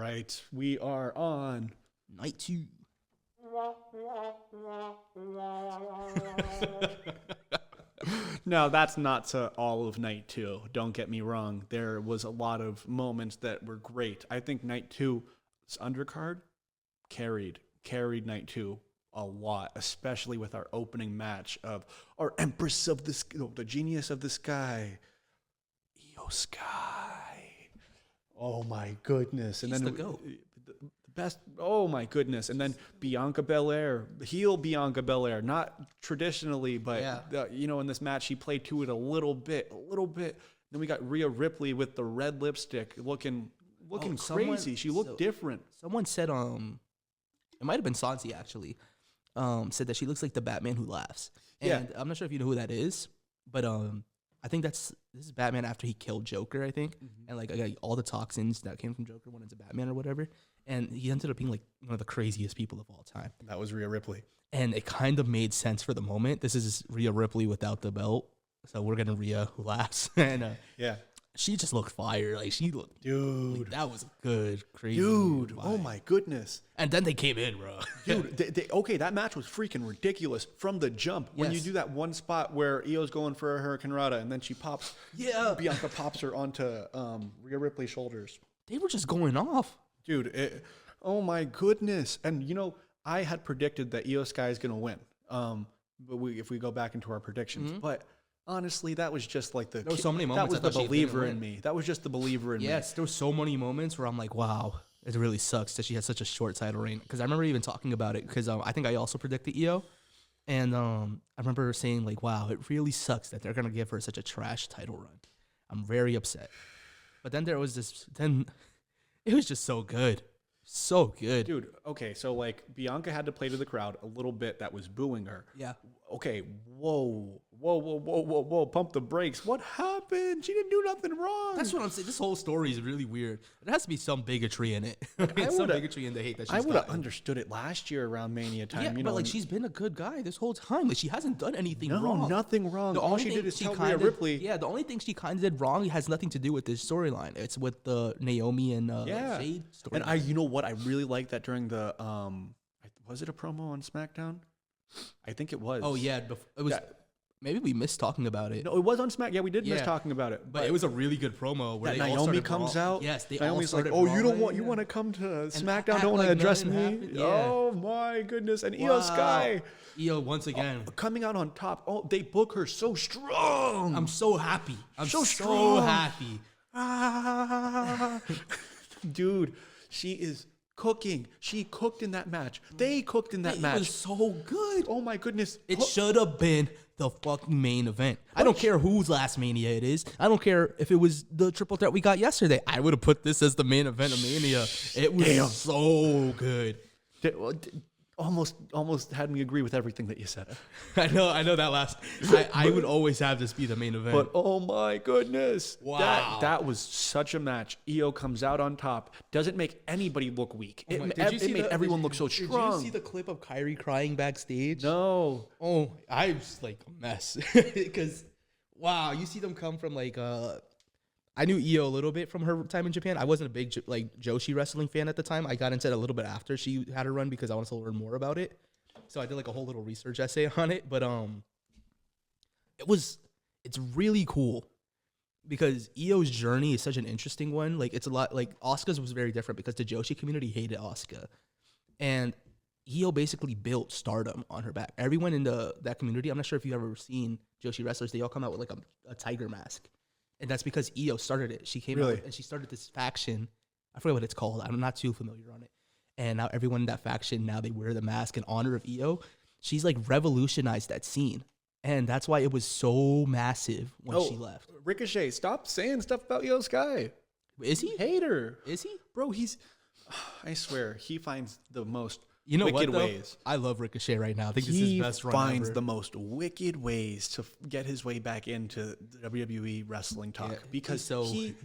right. We are on Night 2. Now, that's not to all of night 2. Don't get me wrong. There was a lot of moments that were great. I think night 2's undercard carried night 2 a lot, especially with our opening match of our Empress of the Genius of the Sky, Io Sky. Oh my goodness. And She's then the GOAT. The best. Oh my goodness. And then Bianca Belair, heel Bianca Belair, not traditionally, but in this match she played to it a little bit. Then we got Rhea Ripley with the red lipstick looking crazy. She looked different. Someone said it might have been Sansi actually. Said that she looks like the Batman who laughs. And I'm not sure if you know who that is, but I think this is Batman after he killed Joker, I think. And like all the toxins that came from Joker went into Batman or whatever. And he ended up being like one of the craziest people of all time. That was Rhea Ripley. And it kind of made sense for the moment. This is Rhea Ripley without the belt. So we're getting Rhea who laughs. And she just looked fire. Like she looked, dude. Like, that was good, crazy. Dude, vibe. Oh my goodness. And then they came in, bro. Dude, that match was freaking ridiculous from the jump. When you do that one spot where Io's going for a Hurricane Rana and then she pops, Bianca pops her onto Rhea Ripley's shoulders. They were just going off. Dude, oh my goodness. And I had predicted that Io Sky is going to win. But if we go back into our predictions, but honestly, that was just like there were so many moments. That was the believer in me. That was just the believer in me. Yes, there were so many moments where I'm like, wow, it really sucks that she had such a short title reign. Because I remember even talking about it because I think I also predicted Io. And I remember saying like, wow, it really sucks that they're going to give her such a trash title run. I'm very upset. But then there was it was just so good. So good. Dude, okay, so like Bianca had to play to the crowd a little bit that was booing her. Yeah. Okay, whoa, pump the brakes. What happened? She didn't do nothing wrong. That's what I'm saying. This whole story is really weird. There has to be some bigotry in it. Some bigotry in the hate that she's I would have understood it last year around Mania time. Yeah, but like she's been a good guy this whole time. Like she hasn't done anything wrong. No, nothing wrong. All she did is tell Rhea Ripley. Yeah, the only thing she kind of did wrong has nothing to do with this storyline. It's with the Naomi and Jade storyline. And you know what? I really liked that during the was it a promo on SmackDown? I think it was. Oh yeah, it was. Maybe we missed talking about it. No, it was on SmackDown. Yeah, we did miss talking about it. But it was a really good promo where Naomi comes out. Yes, Naomi's like, "Oh, you want to come to SmackDown? Don't want to address me." Yeah. Oh my goodness! And Io Sky, Io once again coming out on top. Oh, they book her so strong. I'm so happy. I'm so happy. Dude, she is cooking. She cooked in that match. They cooked in that match. It was so good. Oh my goodness. It should have been the fucking main event. I don't care whose last Mania it is. I don't care if it was the triple threat we got yesterday. I would have put this as the main event of Mania. It was so good. Almost had me agree with everything that you said. I know that last. I would always have this be the main event. But oh my goodness. Wow. That was such a match. Io comes out on top. Doesn't make anybody look weak. It made everyone look so strong. Did you see the clip of Kyrie crying backstage? No. Oh, I was like a mess. Because, wow, you see them come from like... I knew Io a little bit from her time in Japan. I wasn't a big Joshi wrestling fan at the time. I got into it a little bit after she had her run because I wanted to learn more about it. So I did like a whole little research essay on it. But it's really cool because Io's journey is such an interesting one. Like it's a lot like Asuka's was very different because the Joshi community hated Asuka, and Io basically built stardom on her back. Everyone in that community, I'm not sure if you've ever seen Joshi wrestlers, they all come out with like a tiger mask. And that's because Io started it. She came out and she started this faction. I forget what it's called. I'm not too familiar on it. And now everyone in that faction, now they wear the mask in honor of Io. She's like revolutionized that scene. And that's why it was so massive when she left. Ricochet, stop saying stuff about Io Sky. Is he? Hater. Is he? Bro, I swear, he finds the most wicked ways. I love Ricochet right now. I think this is his best run ever. He finds the most wicked ways to get his way back into WWE wrestling talk because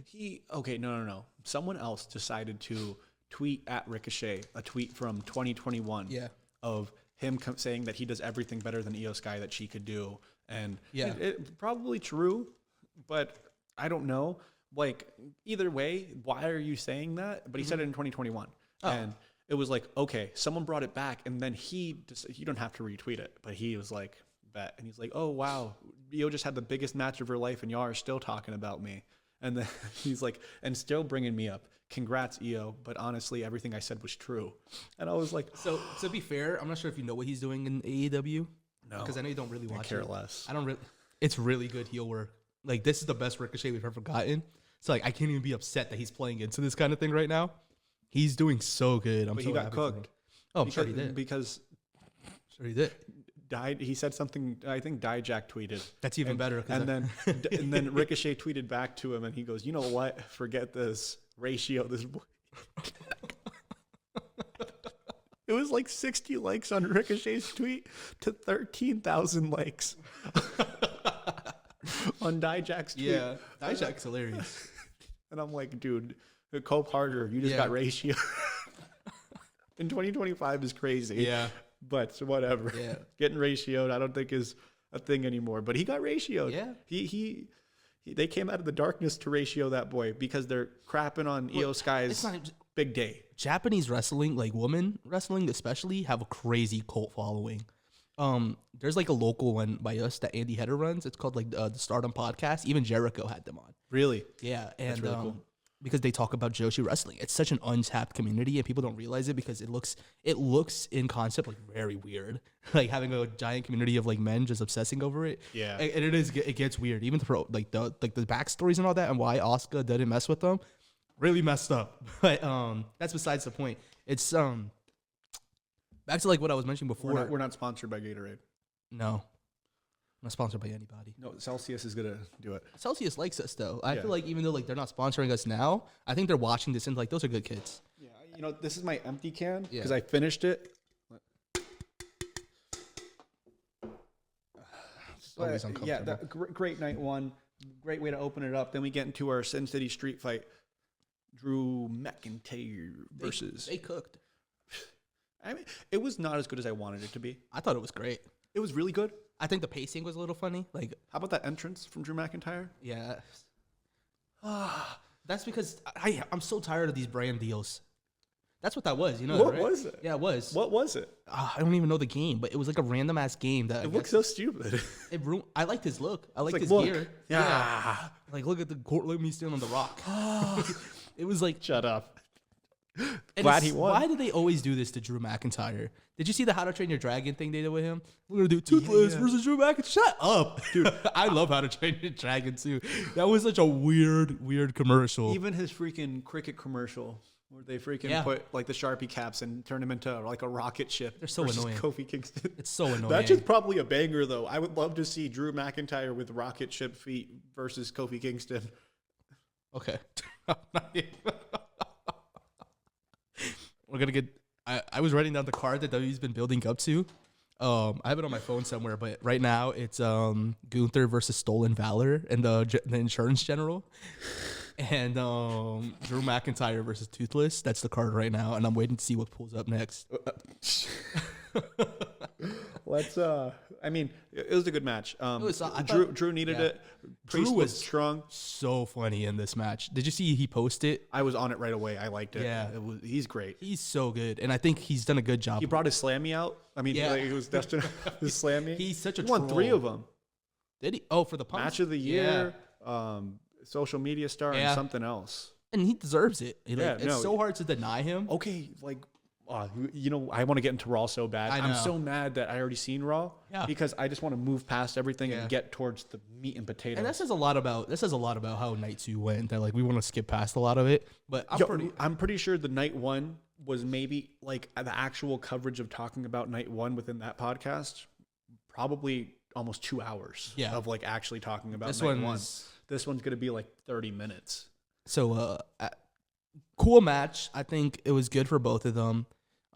he okay, no. Someone else decided to tweet at Ricochet a tweet from 2021 of him saying that he does everything better than Io Sky that she could do. And it probably true, but I don't know. like, either way, why are you saying that? But he said it in 2021. Oh. And it was like, okay, someone brought it back. And then you don't have to retweet it. But he was like, bet. And he's like, oh, wow. Io just had the biggest match of her life and y'all are still talking about me. And then he's like, and still bringing me up. Congrats, Io. But honestly, everything I said was true. And I was like, So to be fair, I'm not sure if you know what he's doing in AEW. no. Because I know you don't really watch I care it. less. I don't really. It's really good heel work. Like, this is the best Ricochet we've ever gotten. So, like, I can't even be upset that he's playing into this kind of thing right now. He's doing so good. But he got cooked. Oh, I'm sure he did. Because Sure he did. he said something, I think Dijak tweeted. That's even better. And then Ricochet tweeted back to him and he goes, you know what? Forget this ratio. This boy. It was like 60 likes on Ricochet's tweet to 13,000 likes on Dijak's tweet. Yeah, Dijak's hilarious. And I'm like, dude, cope harder. You just got ratio. In 2025 is crazy. Yeah. But whatever. Yeah. Getting ratioed, I don't think is a thing anymore. But he got ratioed. Yeah. They came out of the darkness to ratio that boy because they're crapping on Io Sky's big day. Japanese wrestling, like women wrestling especially, have a crazy cult following. There's like a local one by us that Andy Header runs. It's called like the Stardom Podcast. Even Jericho had them on. Really? Yeah, and really cool. Because they talk about Joshi wrestling. It's such an untapped community, and people don't realize it because it looks in concept like very weird, like having a giant community of like men just obsessing over it. Yeah, and it gets weird. Even the the backstories and all that, and why Asuka didn't mess with them, really messed up. But that's besides the point. It's back to like what I was mentioning before. We're not sponsored by Gatorade. No. Not sponsored by anybody. No, Celsius is gonna do it. Celsius likes us though. I feel like even though like they're not sponsoring us now, I think they're watching this and like those are good kids. Yeah, you know, this is my empty can because I finished it. Always uncomfortable. Great night one. Great way to open it up. Then we get into our Sin City Street Fight. Drew McIntyre versus. They cooked. I mean, it was not as good as I wanted it to be. I thought it was great. It was really good. I think the pacing was a little funny. Like, how about that entrance from Drew McIntyre? Yeah. That's because I'm so tired of these brand deals. That's what that was, you know. What was it? Yeah, it was. What was it? I don't even know the game, but it was like a random ass game that it looked so stupid. I liked his look. I liked like, his look. gear. Yeah. Like, look at the court. Look at me standing on the rock. It was like, shut up. Glad he won. Why do they always do this to Drew McIntyre? Did you see the How to Train Your Dragon thing they did with him? We're gonna do Toothless versus Drew McIntyre. Shut up, dude. I love How to Train Your Dragon too. That was such a weird commercial. Even his freaking cricket commercial where they freaking put like the Sharpie caps and turn him into like a rocket ship. They're so annoying. Kofi Kingston. It's so annoying. That's just probably a banger though. I would love to see Drew McIntyre with rocket ship feet versus Kofi Kingston. Okay. We're gonna get. I was writing down the card that W's been building up to. I have it on my phone somewhere, but right now it's Gunther versus Stolen Valor and the Insurance General, and Drew McIntyre versus Toothless. That's the card right now, and I'm waiting to see what pulls up next. Let's. I mean, it was a good match. Drew needed it. Drew was strong. So funny in this match. Did you see he posted? I was on it right away. I liked it. Yeah, he's great. He's so good, and I think he's done a good job. He brought his slammy out. I mean, he was destined his slammy. He's such a he won troll. 3 of them. Did he? Oh, for the match of the year, social media star, and something else. And he deserves it. It's so hard to deny him. Okay, like. You know, I want to get into Raw so bad. I'm so mad that I already seen Raw because I just want to move past everything and get towards the meat and potatoes. And that says a lot about how night 2 went. That like we want to skip past a lot of it. But I'm pretty sure the night 1 was maybe like the actual coverage of talking about night 1 within that podcast. Probably almost 2 hours of like actually talking about night 1. This one's gonna be like 30 minutes. So cool match. I think it was good for both of them.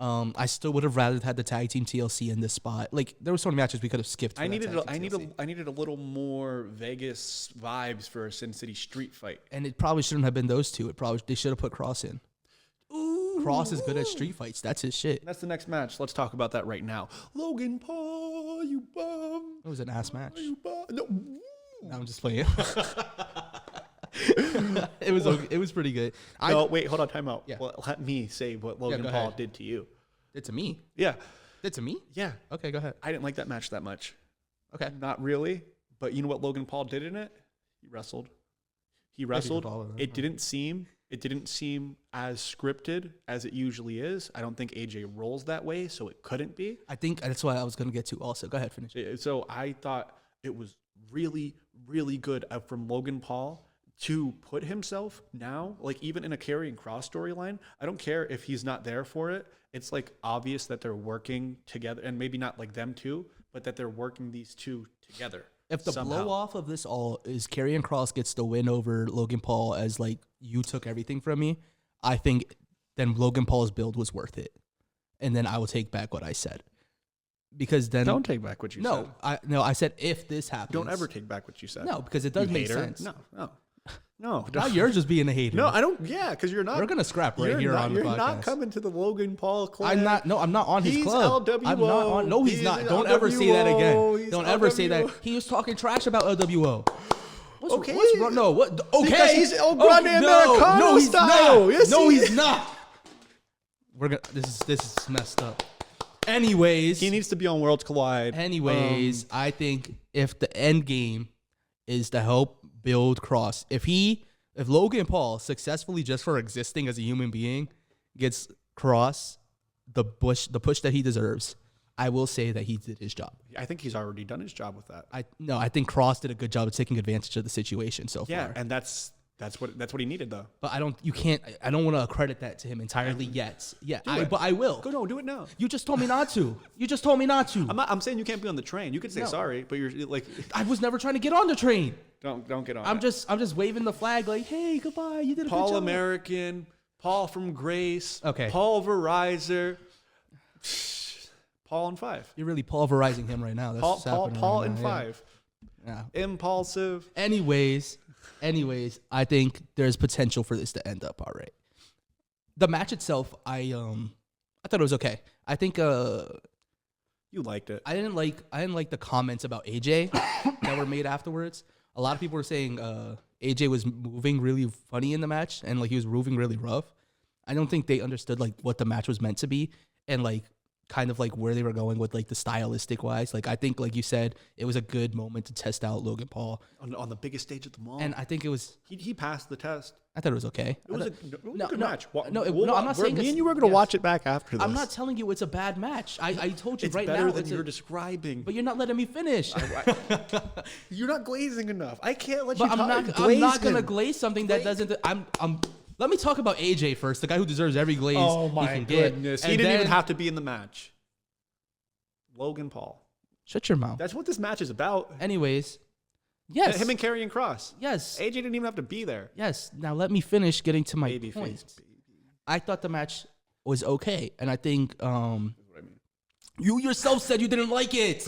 I still would have rather had the tag team TLC in this spot. Like there were so many matches we could have skipped. I needed a little more Vegas vibes for a Sin City Street Fight, and it probably shouldn't have been those two. They should have put Cross in. Ooh. Cross is good at street fights. That's his shit. That's the next match. Let's talk about that right now. Logan Paul, you bum. It was an ass match. You bum. No, I'm just playing. It was okay. It was pretty good. No, wait, hold on, time out. Yeah. Well, let me say what Logan go Paul ahead. did to you. It's to me. Yeah. It's to me. Yeah. Okay, go ahead. I didn't like that match that much. Okay. Not really. But you know what Logan Paul did in it? He wrestled. He wrestled. It didn't seem as scripted as it usually is. I don't think AJ rolls that way, so it couldn't be. I think that's why I was going to get to also. Go ahead, finish. So I thought it was really, really good from Logan Paul to put himself now, like even in a Karrion Kross storyline. I don't care if he's not there for it. It's like obvious that they're working together, and maybe not like them two, but that they're working these two together. If the somehow. blow off of this all is Karrion Kross gets the win over Logan Paul as like you took everything from me, I think then Logan Paul's build was worth it, and then I will take back what I said. Because then Don't take back what you said. I said if this happens. Don't ever take back what you said. No, because it does You make hater. sense. No. Now don't. you're just being a hater. No, I don't. Yeah, because you're not. We're gonna scrap right here on the podcast. You're not coming to the Logan Paul club. I'm not. No, I'm not on his He's club. LWO. I'm not on. No, he's not. Don't ever say that again. He's Don't ever say that. LWO. He was talking trash about LWO. Okay. What's wrong? No. What? Okay. Because he's El Grande no, Americano no, he's style. Not. Yes, no, he he's is. not. We're gonna. This is messed up. Anyways, He needs to be on Worlds Collide. I think if the end game is to help build Cross, if Logan Paul successfully just for existing as a human being gets Cross the push that he deserves, I will say that he did his job. I think he's already done his job with that. I think Cross did a good job of taking advantage of the situation so far. Yeah, and that's what he needed though. But I don't want to accredit that to him entirely yet. Yeah, but I will. Go, no, do it now. You just told me not to. You just told me not to. I'm saying you can't be on the train. You could say sorry, but you're like, I was never trying to get on the train. don't get on. I'm just waving the flag like, hey, goodbye. You did a Paul good job. American, Paul from Grace, Okay. Paul Verizer, Paul and 5. You're really pulverizing him right now. That's what's happening Paul right and now, 5. Yeah. Impulsive. Anyways, I think there's potential for this to end up all right. The match itself, I thought it was okay. I think You liked it. I didn't like the comments about AJ that were made afterwards. A lot of people were saying AJ was moving really funny in the match and like he was moving really rough. I don't think they understood like what the match was meant to be and like kind of like where they were going with like the stylistic wise. Like I think like you said, it was a good moment to test out Logan Paul On the biggest stage at the mall. and I think it was. He passed the test. I thought it was okay. It was a good match. I'm not saying me it's- and you were going to yes. watch it back after this. I'm not telling you it's a bad match. I told you It's right better now than it's you're describing. but you're not letting me finish. You're not glazing enough. I can't let But you I'm talk. not gonna glaze something that doesn't. Let me talk about AJ first, the guy who deserves every glaze Oh he my can get. goodness. And He didn't even then- have to be in the match. Logan Paul. Shut your mouth. That's what this match is about. Anyways, yes, Him and Karrion Kross. yes, AJ didn't even have to be there. yes. Now let me finish getting to my Babyface. point. I thought the match was okay, and I think That's what I mean. you yourself said you didn't like it.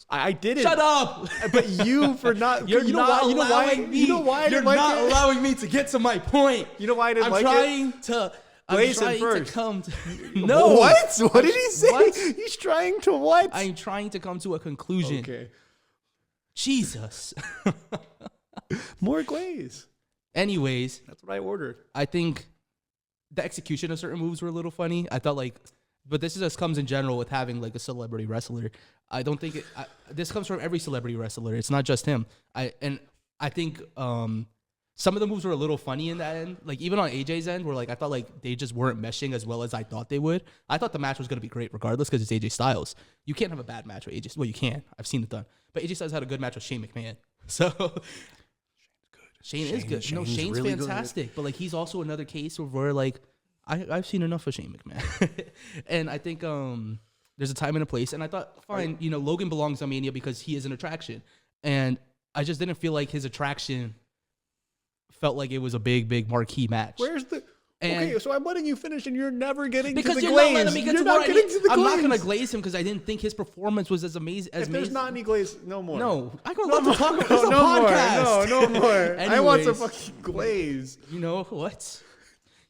I didn't. Shut up. But you for not. You're you know not why? You know why? allowing me. You know why I You're didn't like not it? allowing me to get to my point. You know why I didn't I'm like it? trying to. I'm Glaze him trying to first. come to. No. What? What did he say? What? He's trying to what? I'm trying to come to a conclusion. Okay. Jesus. More glaze. Anyways, That's what I ordered. I think the execution of certain moves were a little funny. I thought but this just comes in general with having like a celebrity wrestler. I don't think this comes from every celebrity wrestler. It's not just him. I think some of the moves were a little funny in that end. Like even on AJ's end, where like I thought like they just weren't meshing as well as I thought they would. I thought the match was gonna be great regardless because it's AJ Styles. You can't have a bad match with AJ. Well, you can. I've seen it done. But AJ Styles had a good match with Shane McMahon. So Shane is good. No, Shane's really fantastic. But like he's also another case where like I've seen enough of Shane McMahon. And I think there's a time and a place. And I thought, fine, Logan belongs on Mania because he is an attraction. And I just didn't feel like his attraction felt like it was a big marquee match. Where's the? And- Okay, so I'm letting you finish, and you're never getting because to the you're glaze. not letting me get you're to not where I getting need. to the I'm glaze. not gonna glaze him because I didn't think his performance was as amazing. If there's not any glaze, no more. No, I don't love to talk about this no, on no podcast. more. No more. I want some Anyways. fucking glaze. You know what?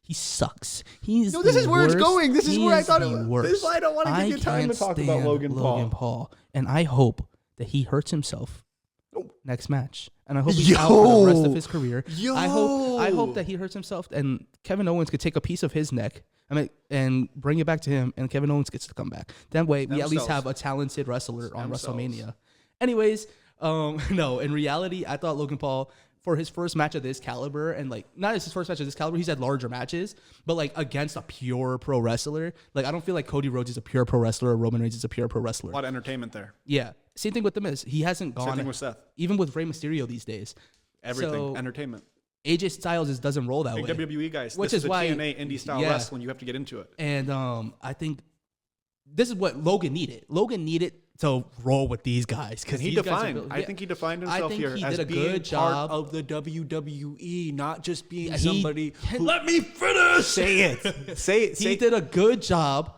He sucks. He's No, this the is where it's worst. going. This is He where I thought it the was. worst. This is why I don't want to give you time to can't talk about stand Logan Paul. And I hope that he hurts himself Oh. next match and I hope he's out for the rest of Yo! his career. Yo! I hope that he hurts himself, and Kevin Owens could take a piece of his neck. And bring it back to him, and Kevin Owens gets to come back. That way, we at least have a talented wrestler on WrestleMania. Anyways, no, in reality, I thought Logan Paul, for his first match of this caliber, and like not his first match of this caliber, he's had larger matches, but like against a pure pro wrestler, like I don't feel like Cody Rhodes is a pure pro wrestler or Roman Reigns is a pure pro wrestler. A lot of entertainment there. Yeah, same thing with The Miz. He hasn't gone. Same thing with Seth. Even with Rey Mysterio these days. Everything. So, Entertainment. AJ Styles just doesn't roll that Big way. WWE guys. Which this is why TNA indie style wrestling. You have to get into it. And I think this is what Logan needed. Logan needed to roll with these guys because He defined. I think he defined himself here as being part of the WWE, not just being somebody. Let me finish. Say it. Say it. He did a good job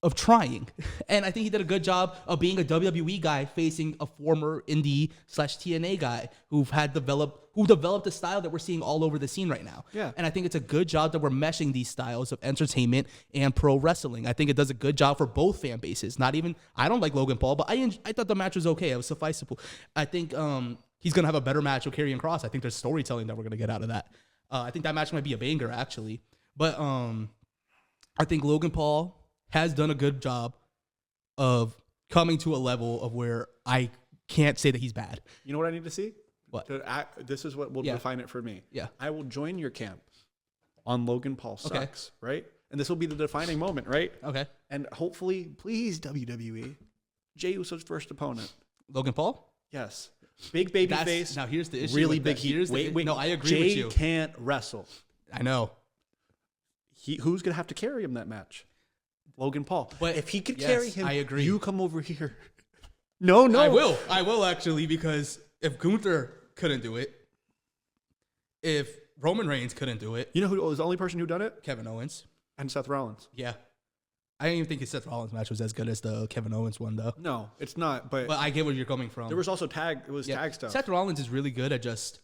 of trying, and I think he did a good job of being a WWE guy facing a former indie / TNA guy who developed a style that we're seeing all over the scene right now. Yeah. And I think it's a good job that we're meshing these styles of entertainment and pro wrestling. I think it does a good job for both fan bases. I don't like Logan Paul, but I thought the match was okay. It was sufficeable. I think he's gonna have a better match with Karrion Kross. I think there's storytelling that we're gonna get out of that. I think that match might be a banger actually, but I think Logan Paul has done a good job of coming to a level of where I can't say that he's bad. You know what I need to see? What? This is what will define it for me. Yeah. I will join your camp on Logan Paul sucks, right? And this will be the defining moment, right? Okay. And hopefully, please, WWE, Jey Uso's first opponent. Logan Paul? Yes. Big baby face. Now here's the issue. Really with big that. heat. Wait. No, I agree Jey with you. can't wrestle. I know. Who's going to have to carry him that match? Logan Paul. But if he could yes, carry him, I agree. you come over here. No. I will actually, because if Gunther couldn't do it, if Roman Reigns couldn't do it, You know who was the only person who done it? Kevin Owens. And Seth Rollins. Yeah. I didn't even think his Seth Rollins match was as good as the Kevin Owens one, though. No, it's not. But I get where you're coming from. there was also tag stuff. Seth Rollins is really good at just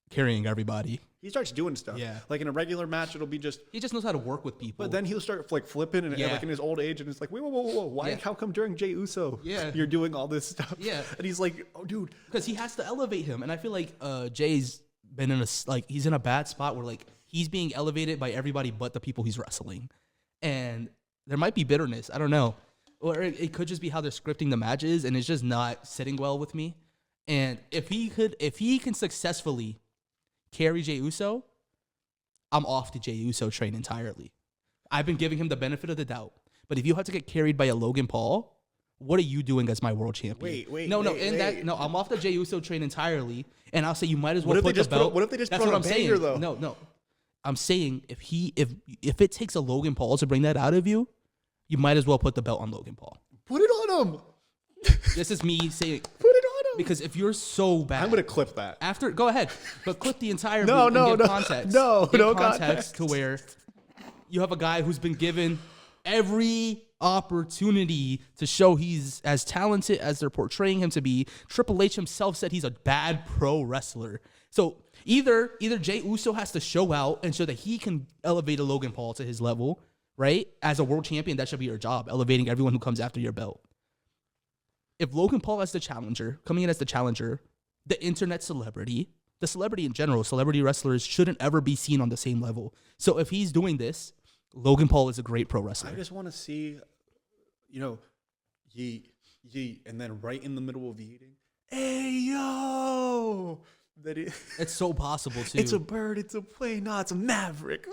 carrying everybody. He starts doing stuff. Yeah. Like in a regular match, it'll be just. He just knows how to work with people. But then he'll start like flipping and like in his old age, and it's like, wait, whoa. Why? Yeah. How come during Jey Uso, you're doing all this stuff? Yeah. And he's like, oh, dude. Because he has to elevate him, and I feel like Jay's been he's in a bad spot where like he's being elevated by everybody but the people he's wrestling, and there might be bitterness. I don't know, or it could just be how they're scripting the matches, and it's just not sitting well with me. And if he can successfully carry Jey Uso, I'm off the Jey Uso train entirely. I've been giving him the benefit of the doubt, but if you have to get carried by a Logan Paul, what are you doing as my world champion? No, I'm off the Jey Uso train entirely, and I'll say you might as well put the belt. What if they just That's put what on I'm a saying. banger, though? No. I'm saying if it takes a Logan Paul to bring that out of you, you might as well put the belt on Logan Paul. Put it on him. This is me saying Put it on him. because if you're so bad, I'm gonna clip that. go ahead, but clip the entire No, video and give no, context. no, Give no context context. to where you have a guy who's been given every opportunity to show he's as talented as they're portraying him to be. Triple H himself said he's a bad pro wrestler. So either Jey Uso has to show out and show that he can elevate a Logan Paul to his level, right? As a world champion, that should be your job, elevating everyone who comes after your belt. If Logan Paul as the challenger, coming in as the challenger, the internet celebrity, the celebrity in general, celebrity wrestlers shouldn't ever be seen on the same level. So if he's doing this, Logan Paul is a great pro wrestler. I just want to see, yeet, and then right in the middle of yeeting, hey yo, It's so possible too. It's a bird, it's a plane, no, it's a maverick.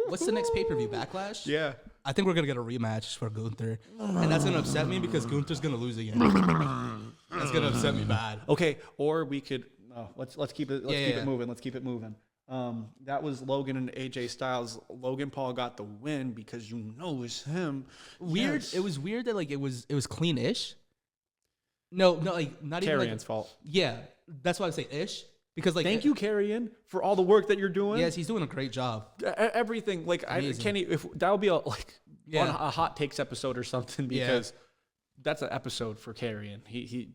What's the next pay-per-view? Backlash? Yeah. I think we're gonna get a rematch for Gunther, and that's gonna upset me because Gunther's gonna lose again. That's gonna upset me bad. Okay, or we could let's keep it moving. Let's keep it moving. That was Logan and AJ Styles. Logan Paul got the win because it's him. Weird. Yes. It was weird that like it was clean-ish. No, like not even Karrion's like, fault. Yeah, that's why I say ish because like Thank you, Karrion, for all the work that you're doing. Yes, he's doing a great job. Everything like Amazing. I can't. If that would be on Yeah. a hot takes episode or something because that's an episode for Karrion. He's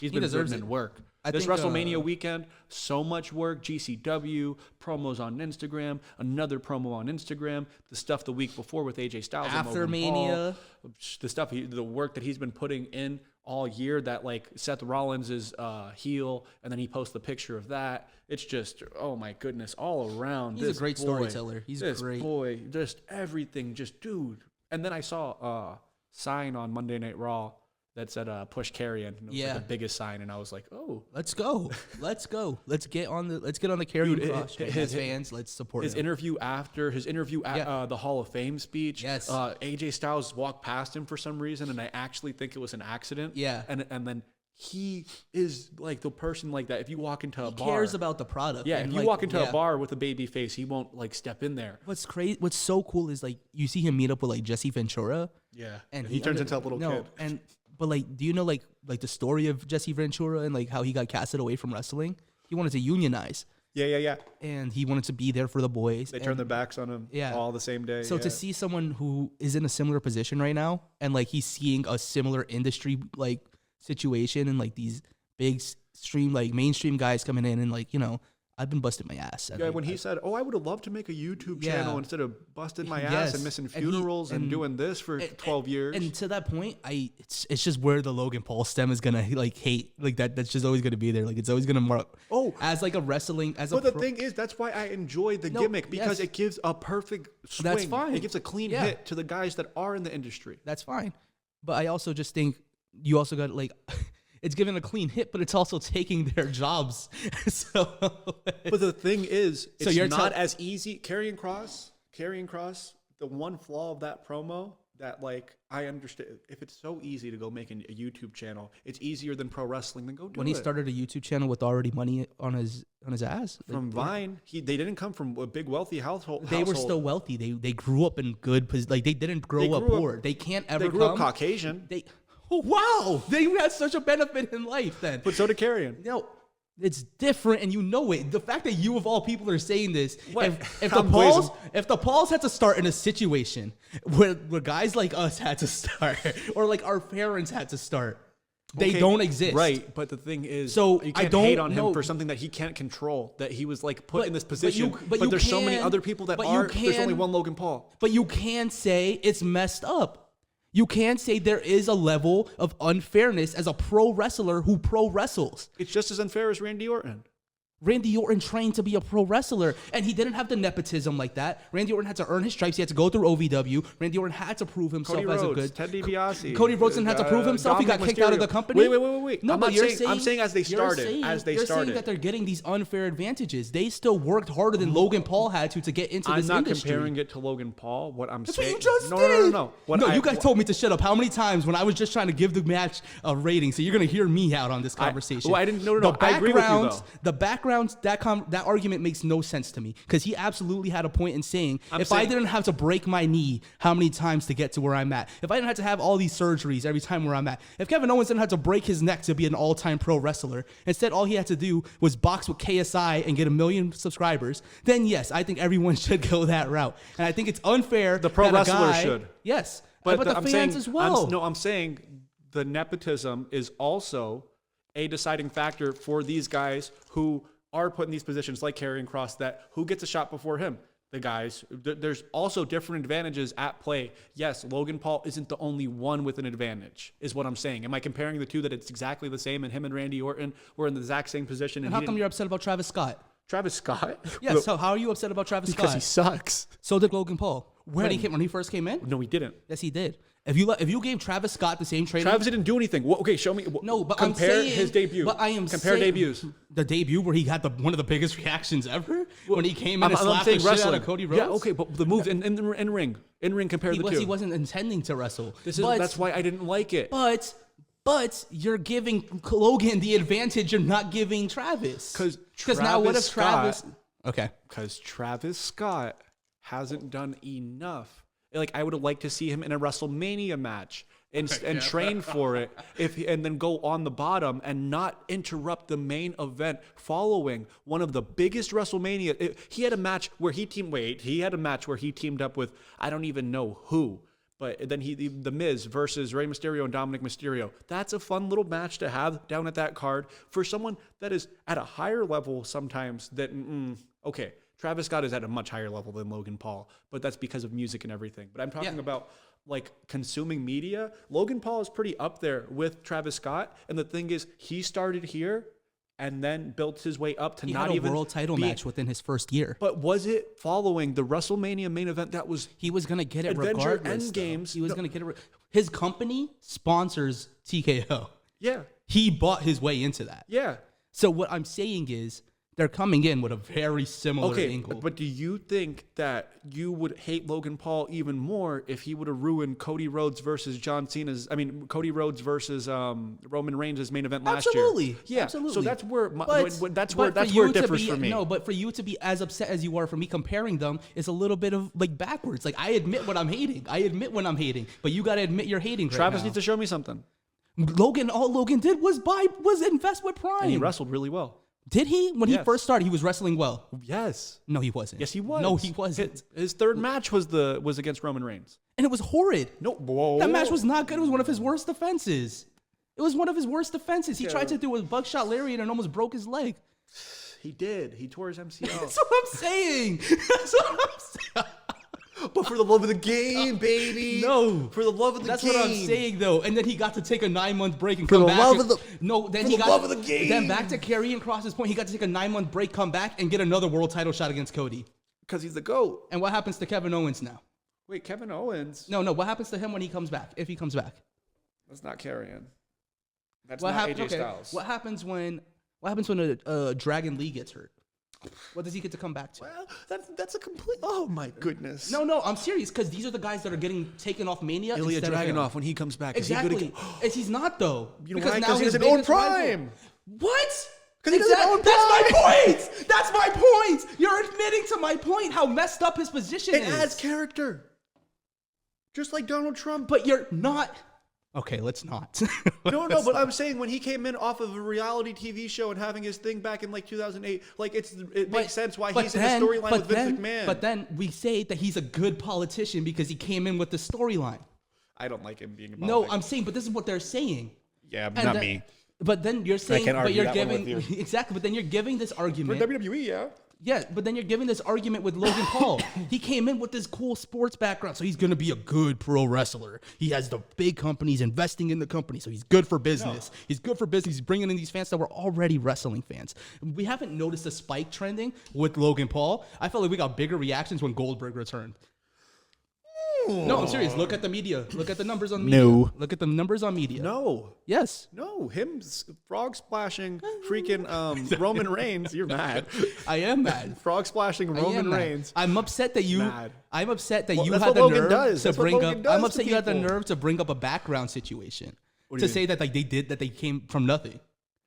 been deserves putting in it. work. I This think, WrestleMania weekend, so much work. GCW promos on Instagram, another promo on Instagram. The stuff the week before with AJ Styles and After Logan Mania. Paul, the work that he's been putting in all year that like Seth Rollins is heel, and then he posts the picture of that. It's just, oh my goodness, all around. He's a great storyteller. He's great. Boy, just everything, just dude. And then I saw a sign on Monday Night Raw that said push Carrion. It was like the biggest sign, and I was like, oh, let's go. Let's get on the Carrion cross train. As fans, let's support his him. interview at the Hall of Fame speech. Yes. AJ Styles walked past him for some reason, and I actually think it was an accident. Yeah. And then he is like the person like that. If you walk into a bar, cares about the product. Yeah, and if you like, walk into a bar with a baby face, he won't like step in there. What's crazy? What's so cool is like you see him meet up with like Jesse Ventura. Yeah, and he turns into a little kid. But like, do you know like the story of Jesse Ventura and like how he got casted away from wrestling? He wanted to unionize. Yeah. And he wanted to be there for the boys. They turned their backs on him. All the same day. So to see someone who is in a similar position right now, and like he's seeing a similar industry like situation, and like these big mainstream guys coming in, and like, you know, I've been busting my ass. Yeah, when he said, "Oh, I would have loved to make a YouTube channel instead of busting my ass and missing funerals and doing this for 12 years." And to that point, it's just where the Logan Paul stem is gonna like hate like that. That's just always gonna be there. Like it's always gonna mark. As like a wrestling as. But the thing is, that's why I enjoy the gimmick, because it gives a perfect swing. That's fine. It gives a clean hit to the guys that are in the industry. That's fine. But I also just think you also got like. It's giving a clean hit, but it's also taking their jobs. But the thing is, it's not as easy. Karrion Kross, the one flaw of that promo that, like, I understand, if it's so easy to go make a YouTube channel, it's easier than pro wrestling, then go do it. When he started a YouTube channel with already money on his ass. From Vine, they didn't come from a big wealthy household. They were still wealthy. They grew up in good, like they didn't grow up poor. They can't ever They grew up Caucasian. Oh, wow, they had such a benefit in life then. But so did Karrion. No, it's different, and you know it. The fact that you of all people are saying this, if the Pauls had to start in a situation where guys like us had to start, or like our parents had to start, they don't exist. Right, but the thing is, so you can't hate on him for something that he can't control, that he was like put in this position. But there's so many other people that are. There's only one Logan Paul. But you can say it's messed up. You can say there is a level of unfairness as a pro wrestler who pro wrestles. It's just as unfair as Randy Orton. Randy Orton trained to be a pro wrestler, and he didn't have the nepotism like that. Randy Orton had to earn his stripes. He had to go through OVW. Randy Orton had to prove himself as a good. Ted DiBiase. Cody Rhodes didn't have to prove himself. Dominic He got kicked out of the company. Wait. No, I'm saying as they started. You're saying that they're getting these unfair advantages. They still worked harder than Logan Paul had to get into this industry. I'm not comparing it to Logan Paul. What I'm saying. What you just did. No. You guys told me to shut up. How many times when I was just trying to give the match a rating? So you're gonna hear me out on this conversation. I didn't. No. I agree with you though. The backgrounds that argument makes no sense to me, because he absolutely had a point in saying, I didn't have to break my knee how many times to get to where I'm at, if I didn't have to have all these surgeries every time where I'm at, if Kevin Owens didn't have to break his neck to be an all-time pro wrestler, instead all he had to do was box with KSI and get 1 million subscribers, then yes, I think everyone should go that route. And I think it's unfair. The pro wrestler should. Yes, but the fans as well. I'm saying the nepotism is also a deciding factor for these guys who are put in these positions like Karrion Kross, that who gets a shot before him. The guys, there's also different advantages at play. Yes, Logan Paul isn't the only one with an advantage, is what I'm saying. Am I comparing the two, that it's exactly the same, and him and Randy Orton were in the exact same position? And how come you're upset about Travis Scott? Travis Scott? Yes, so how are you upset about Travis Scott? Because he sucks. So did Logan Paul. When he first came in? No, he didn't. Yes, he did. If you gave Travis Scott the same training, Travis didn't do anything. Okay, show me. No, but compare his debut. But I am compare debuts. The debut where he had one of the biggest reactions ever when he came in and slapped the shit out of Cody Rhodes. Yeah, okay, but the moves in ring, compare the two. He wasn't intending to wrestle. That's why I didn't like it. But you're giving Logan the advantage. You're not giving Travis. Because now what if Travis? Okay. Because Travis Scott hasn't done enough. Like, I would have liked to see him in a WrestleMania match and train for it, and then go on the bottom and not interrupt the main event following one of the biggest WrestleMania. He had a match where he teamed up with, I don't even know who. But then the Miz versus Rey Mysterio and Dominic Mysterio. That's a fun little match to have down at that card for someone that is at a higher level sometimes. Okay, Travis Scott is at a much higher level than Logan Paul, but that's because of music and everything. But I'm talking about like consuming media. Logan Paul is pretty up there with Travis Scott. And the thing is, he started here and then built his way up to not even a world title match within his first year. But was it following the WrestleMania main event that was he was going to get it Adventure regardless. Endgames? He was going to get it. His company sponsors TKO. Yeah. He bought his way into that. Yeah. So what I'm saying is they're coming in with a very similar angle. But do you think that you would hate Logan Paul even more if he would have ruined Cody Rhodes versus Cody Rhodes versus Roman Reigns' main event last year? Absolutely. Yeah. Absolutely. So that's where that's where it differs for me. No, but for you to be as upset as you are for me comparing them is a little bit of like backwards. Like I admit what I'm hating. I admit when I'm hating, but you got to admit you're hating. Travis right now. needs to show me something. All Logan did was invest with Prime. And he wrestled really well. Did he? When he first started, he was wrestling well. Yes. No, he wasn't. Yes, he was. No, he wasn't. His third match was against Roman Reigns. And it was horrid. No, whoa. That match was not good. It was one of his worst defenses. It was one of his worst defenses. He tried to do a buckshot lariat and almost broke his leg. He did. He tore his MCL. That's what I'm saying. That's what I'm saying. But for the love of the game, baby. No. For the love of the game. That's what I'm saying, though. And then he got to take a 9-month break and for come the back. Love of the, no, then for he the got love of the game. Then back to Karrion Kross's point, he got to take a 9-month break, come back, and get another world title shot against Cody. Because he's the GOAT. And what happens to Kevin Owens now? Wait, Kevin Owens? No. What happens to him when he comes back? If he comes back? That's not Karrion. That's what not AJ Styles. What happens when a Dragon Lee gets hurt? What does he get to come back to? Well, that's a complete. Oh my goodness. No, I'm serious because these are the guys that are getting taken off Mania. Ilya instead of him. Dragunov when he comes back. Exactly. He's not though. You know why? Because he's an own prime. What? Because he's an own prime. That's my point. That's my point. You're admitting to my point. How messed up his position is. It adds character. Just like Donald Trump. But you're not. Okay, let's not. No, but I'm saying when he came in off of a reality TV show and having his thing back in like 2008, like it makes sense why he's in a storyline with Vince McMahon. But then we say that he's a good politician because he came in with the storyline. I don't like him being a No, I'm saying, but this is what they're saying. Yeah, but not me. But then you're saying, but you're giving exactly. But then you're giving this argument. For WWE, yeah. Yeah, but then you're giving this argument with Logan Paul. He came in with this cool sports background, so he's going to be a good pro wrestler. He has the big companies investing in the company, so he's good for business. No. He's good for business. He's bringing in these fans that were already wrestling fans. We haven't noticed a spike trending with Logan Paul. I felt like we got bigger reactions when Goldberg returned. No, I'm serious. Look at the media. Look at the numbers on media. No. Look at the numbers on media. No. Yes. No. Him frog splashing freaking Roman Reigns. You're mad. I am mad. Frog splashing Roman Reigns. I'm upset that you. Mad. I'm upset that you had the Logan nerve does. to That's bring what up. Logan does I'm upset to you had the people. nerve to bring up a background situation to You say that like they came from nothing.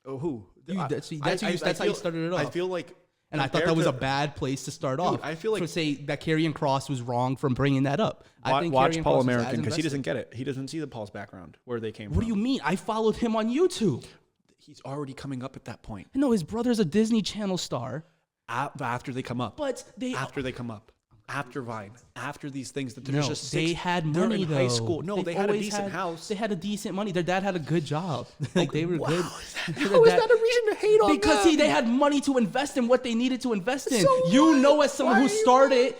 Oh, who? That's how you started it off. I feel like. And I thought that was a bad place to start off. I feel like to say that Karrion Kross was wrong from bringing that up. I think watch Karrion Paul Kross was American because he as doesn't get it. He doesn't see the Paul's background where they came from. What do you mean? I followed him on YouTube. He's already coming up at that point. No, his brother's a Disney Channel star. After they come up. But after they come up. After Vine, after these things that no, just they had money in though. high school. No, they had a decent house. They had a decent money. Their dad had a good job. Like they were good. How is that a reason to hate on because them? They had money to invest in what they needed to invest in. So you know, as someone who started,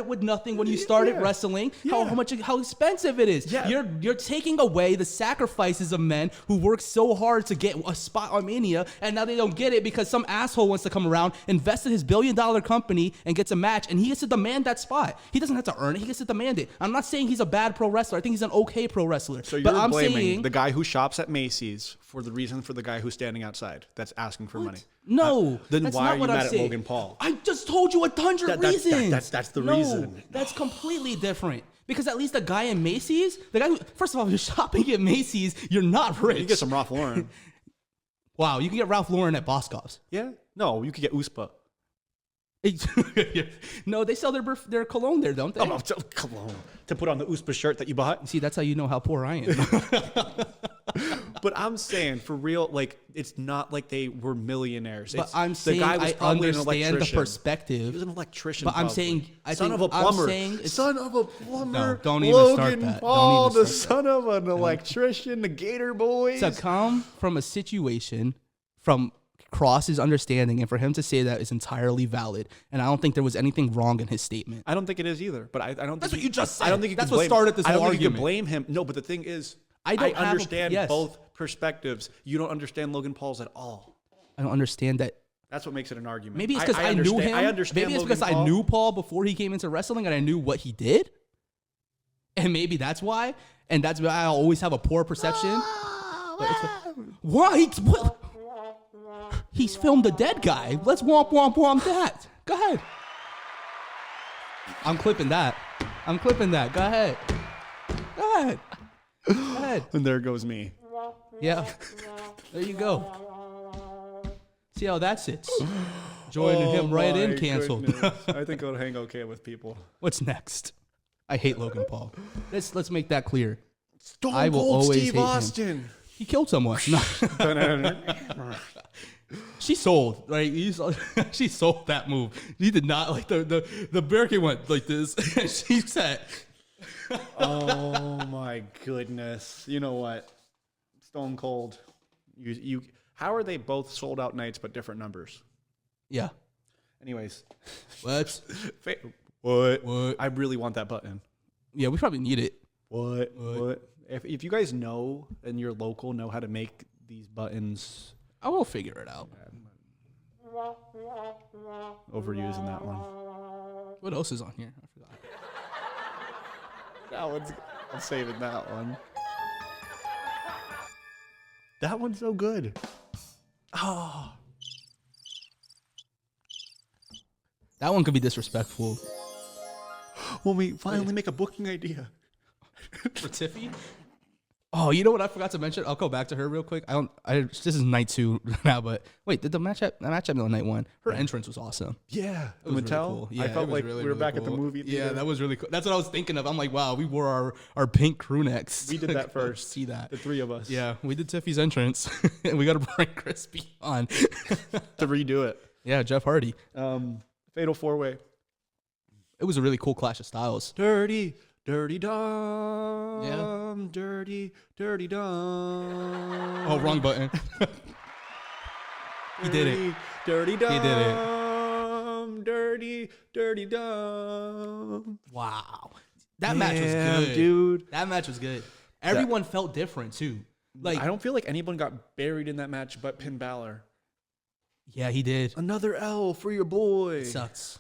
with nothing when you started wrestling, how expensive it is. Yeah. You're taking away the sacrifices of men who worked so hard to get a spot on Mania, and now they don't get it because some asshole wants to come around, invest in his billion-dollar company, and gets a match, and he gets to demand that spot. He doesn't have to earn it. He gets to demand it. I'm not saying he's a bad pro wrestler. I think he's an okay pro wrestler. So you're blaming the guy who shops at Macy's for the reason for the guy who's standing outside that's asking for money. No. Then that's why not are you what mad I'm at saying. Logan Paul? I just told you 100 reasons. That's the reason. That's completely different. Because at least the guy in Macy's, first of all, if you're shopping at Macy's, you're not rich. You get some Ralph Lauren. Wow, you can get Ralph Lauren at Boscov's. Yeah? No, you could get USPA. No, they sell their cologne there, don't they? Oh, cologne. To put on the USPA shirt that you bought. See, that's how you know how poor I am. But I'm saying, for real, like, it's not like they were millionaires. But I'm saying I understand the perspective. He was an electrician. But I'm saying, son of a plumber. Son of a plumber. No, don't even Logan start that. Paul, the son of an electrician, the Gator Boys. To come from a situation from cross his understanding, and for him to say that is entirely valid. And I don't think there was anything wrong in his statement. I don't think it is either. But I don't. That's think what you just said. I don't think you That's can what blame, started this I whole don't think you can argument. blame him. No, but the thing is, I don't understand yes. both perspectives. You don't understand Logan Paul's at all. I don't understand that. That's what makes it an argument. Maybe it's because I knew him. I understand. Maybe it's Logan because Paul. I knew Paul before he came into wrestling, and I knew what he did. And maybe that's why. And that's why I always have a poor perception. Why? What? He's filmed a dead guy. Let's womp womp womp that. Go ahead. I'm clipping that. Go ahead. Go ahead. And there goes me. Yeah. There you go. See how that sits. Joining him right in, canceled. I think it'll hang okay with people. What's next? I hate Logan Paul. Let's make that clear. Stone I will Cold always Steve hate him. Austin. He killed someone. No. She sold, right? She sold that move. He did not like the barricade went like this. She said, Oh my goodness! You know what? Stone Cold. You. How are they both sold out nights but different numbers? "Yeah, Anyways, what? What? I really want that button. Yeah, we probably need it. What? If you guys know and you're local, know how to make these buttons. I will figure it out." Overusing that one. What else is on here? I forgot. That one's. I'm saving that one. That one's so good. Oh. That one could be disrespectful. When we finally make a booking idea. For Tiffy? Oh, you know what I forgot to mention? I'll go back to her real quick. This is night 2 now, but wait, did the match happen on night 1? Her entrance was awesome. Yeah. It was Mattel. really cool. Yeah, I felt it was like really, we were really back at the cool. movie theater. Yeah, that was really cool. That's what I was thinking of. I'm like, wow, we wore our pink crew necks. We did that first. See that. The 3 of us. Yeah, we did Tiffy's entrance. And we got to bring Crispy on. To redo it. Yeah, Jeff Hardy. Fatal 4-Way. It was a really cool clash of styles. Dirty Dom. Yeah. Dirty Dom. Oh, wrong button. He did it. Dirty Dom. He did it. Dirty Dom. Wow. That match was good. Dude. That match was good. Everyone felt different, too. Like, I don't feel like anyone got buried in that match but Finn Balor. Yeah, he did. Another L for your boy. It sucks.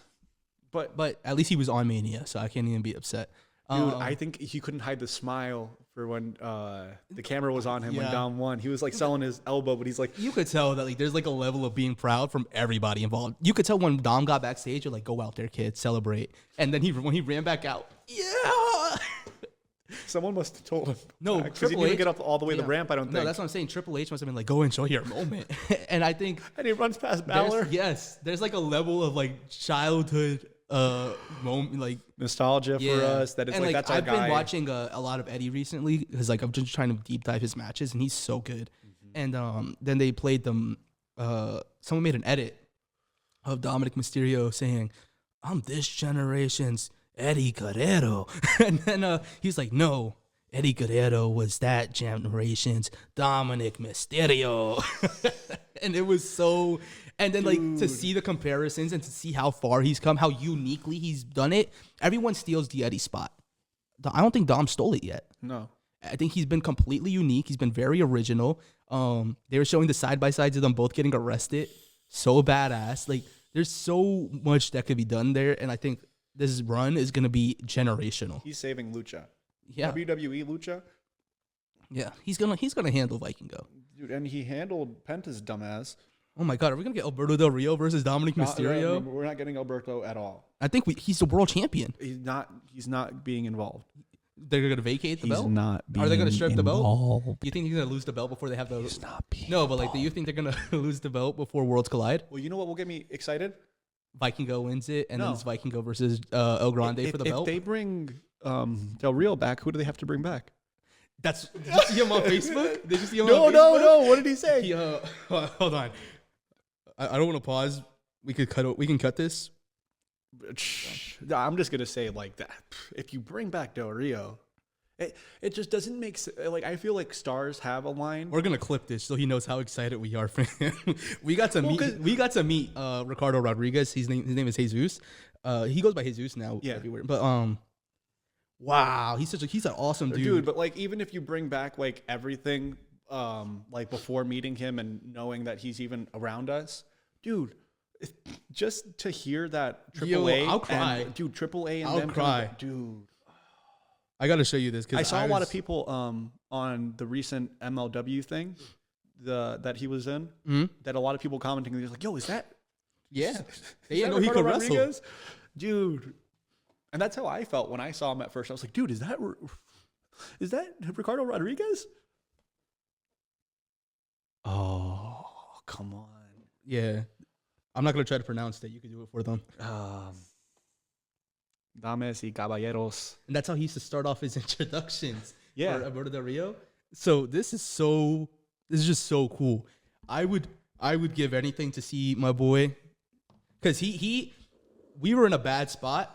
But at least he was on Mania, so I can't even be upset. dude, I think he couldn't hide the smile for when the camera was on him when Yeah. Dom won. He was like selling his elbow, but he's like, you could tell that like there's like a level of being proud from everybody involved. You could tell when Dom got backstage, you're like, go out there, kid, celebrate. And then when he ran back out, yeah. someone must have told him. No, because he didn't even get up all the way the ramp. I don't think. No, that's what I'm saying. Triple H must have been like, go enjoy your moment. And I think and he runs past Balor. there's like a level of like childhood moment, like Nostalgia for us. That is and like that's our I've guy. been watching a lot of Eddie recently because like I'm just trying to deep dive his matches, and he's so good. And then they played them. Someone made an edit of Dominic Mysterio saying, "I'm this generation's Eddie Guerrero," and then he's like, "No, Eddie Guerrero was that generation's Dominic Mysterio," and it was so. And then, like, to see the comparisons and to see how far he's come, how uniquely he's done it. Everyone steals the Eddie spot. I don't think Dom stole it yet. No. I think he's been completely unique. He's been very original. They were showing the side-by-sides of them both getting arrested. So badass. Like, there's so much that could be done there. And I think this run is going to be generational. He's saving Lucha. Yeah. WWE Lucha. Yeah. He's gonna handle Vikingo. Dude, and he handled Penta's dumbass. Oh my God, are we gonna get Alberto Del Rio versus Dominic Mysterio? We're not getting Alberto at all. I think he's the world champion. He's not being involved. They're gonna vacate the He's belt. not being Are they gonna strip the belt? involved. You think he's gonna lose the belt before they have the? He's not being No, but like, do you think they're gonna lose the belt before Worlds collide? Well, you know what will get me excited? Vikingo wins it, and then No. it's Vikingo versus El Grande for the belt. If they bring Del Rio back, who do they have to bring back? Did you see him on Facebook? Did you see him No. on Facebook? What did he say? He, hold on. I don't want to pause. We can cut this. I'm just gonna say like that. If you bring back Del Rio, It just doesn't make sense. Like, I feel like stars have a line. We're gonna clip this so he knows how excited we are for him. we got to meet Ricardo Rodriguez. His name is Jesus. He goes by Jesus now everywhere. But wow, he's an awesome dude. But like, even if you bring back like everything, like before meeting him and knowing that he's even around us, dude, just to hear that AAA, I'll cry. AAA, and I'll them cry, dude. I gotta show you this because I saw a lot of people on the recent MLW thing that he was in. Mm-hmm. That a lot of people commenting, they're like, "Yo, is that?" Yeah, they didn't know he could wrestle, dude. And that's how I felt when I saw him at first. I was like, "Dude, is that Ricardo Rodriguez?" Oh, come on. Yeah, I'm not gonna try to pronounce that. You can do it for them. Dames y caballeros. And that's how he used to start off his introductions. Yeah. For Alberto Del Rio. So this is just so cool. I would give anything to see my boy. Because we were in a bad spot.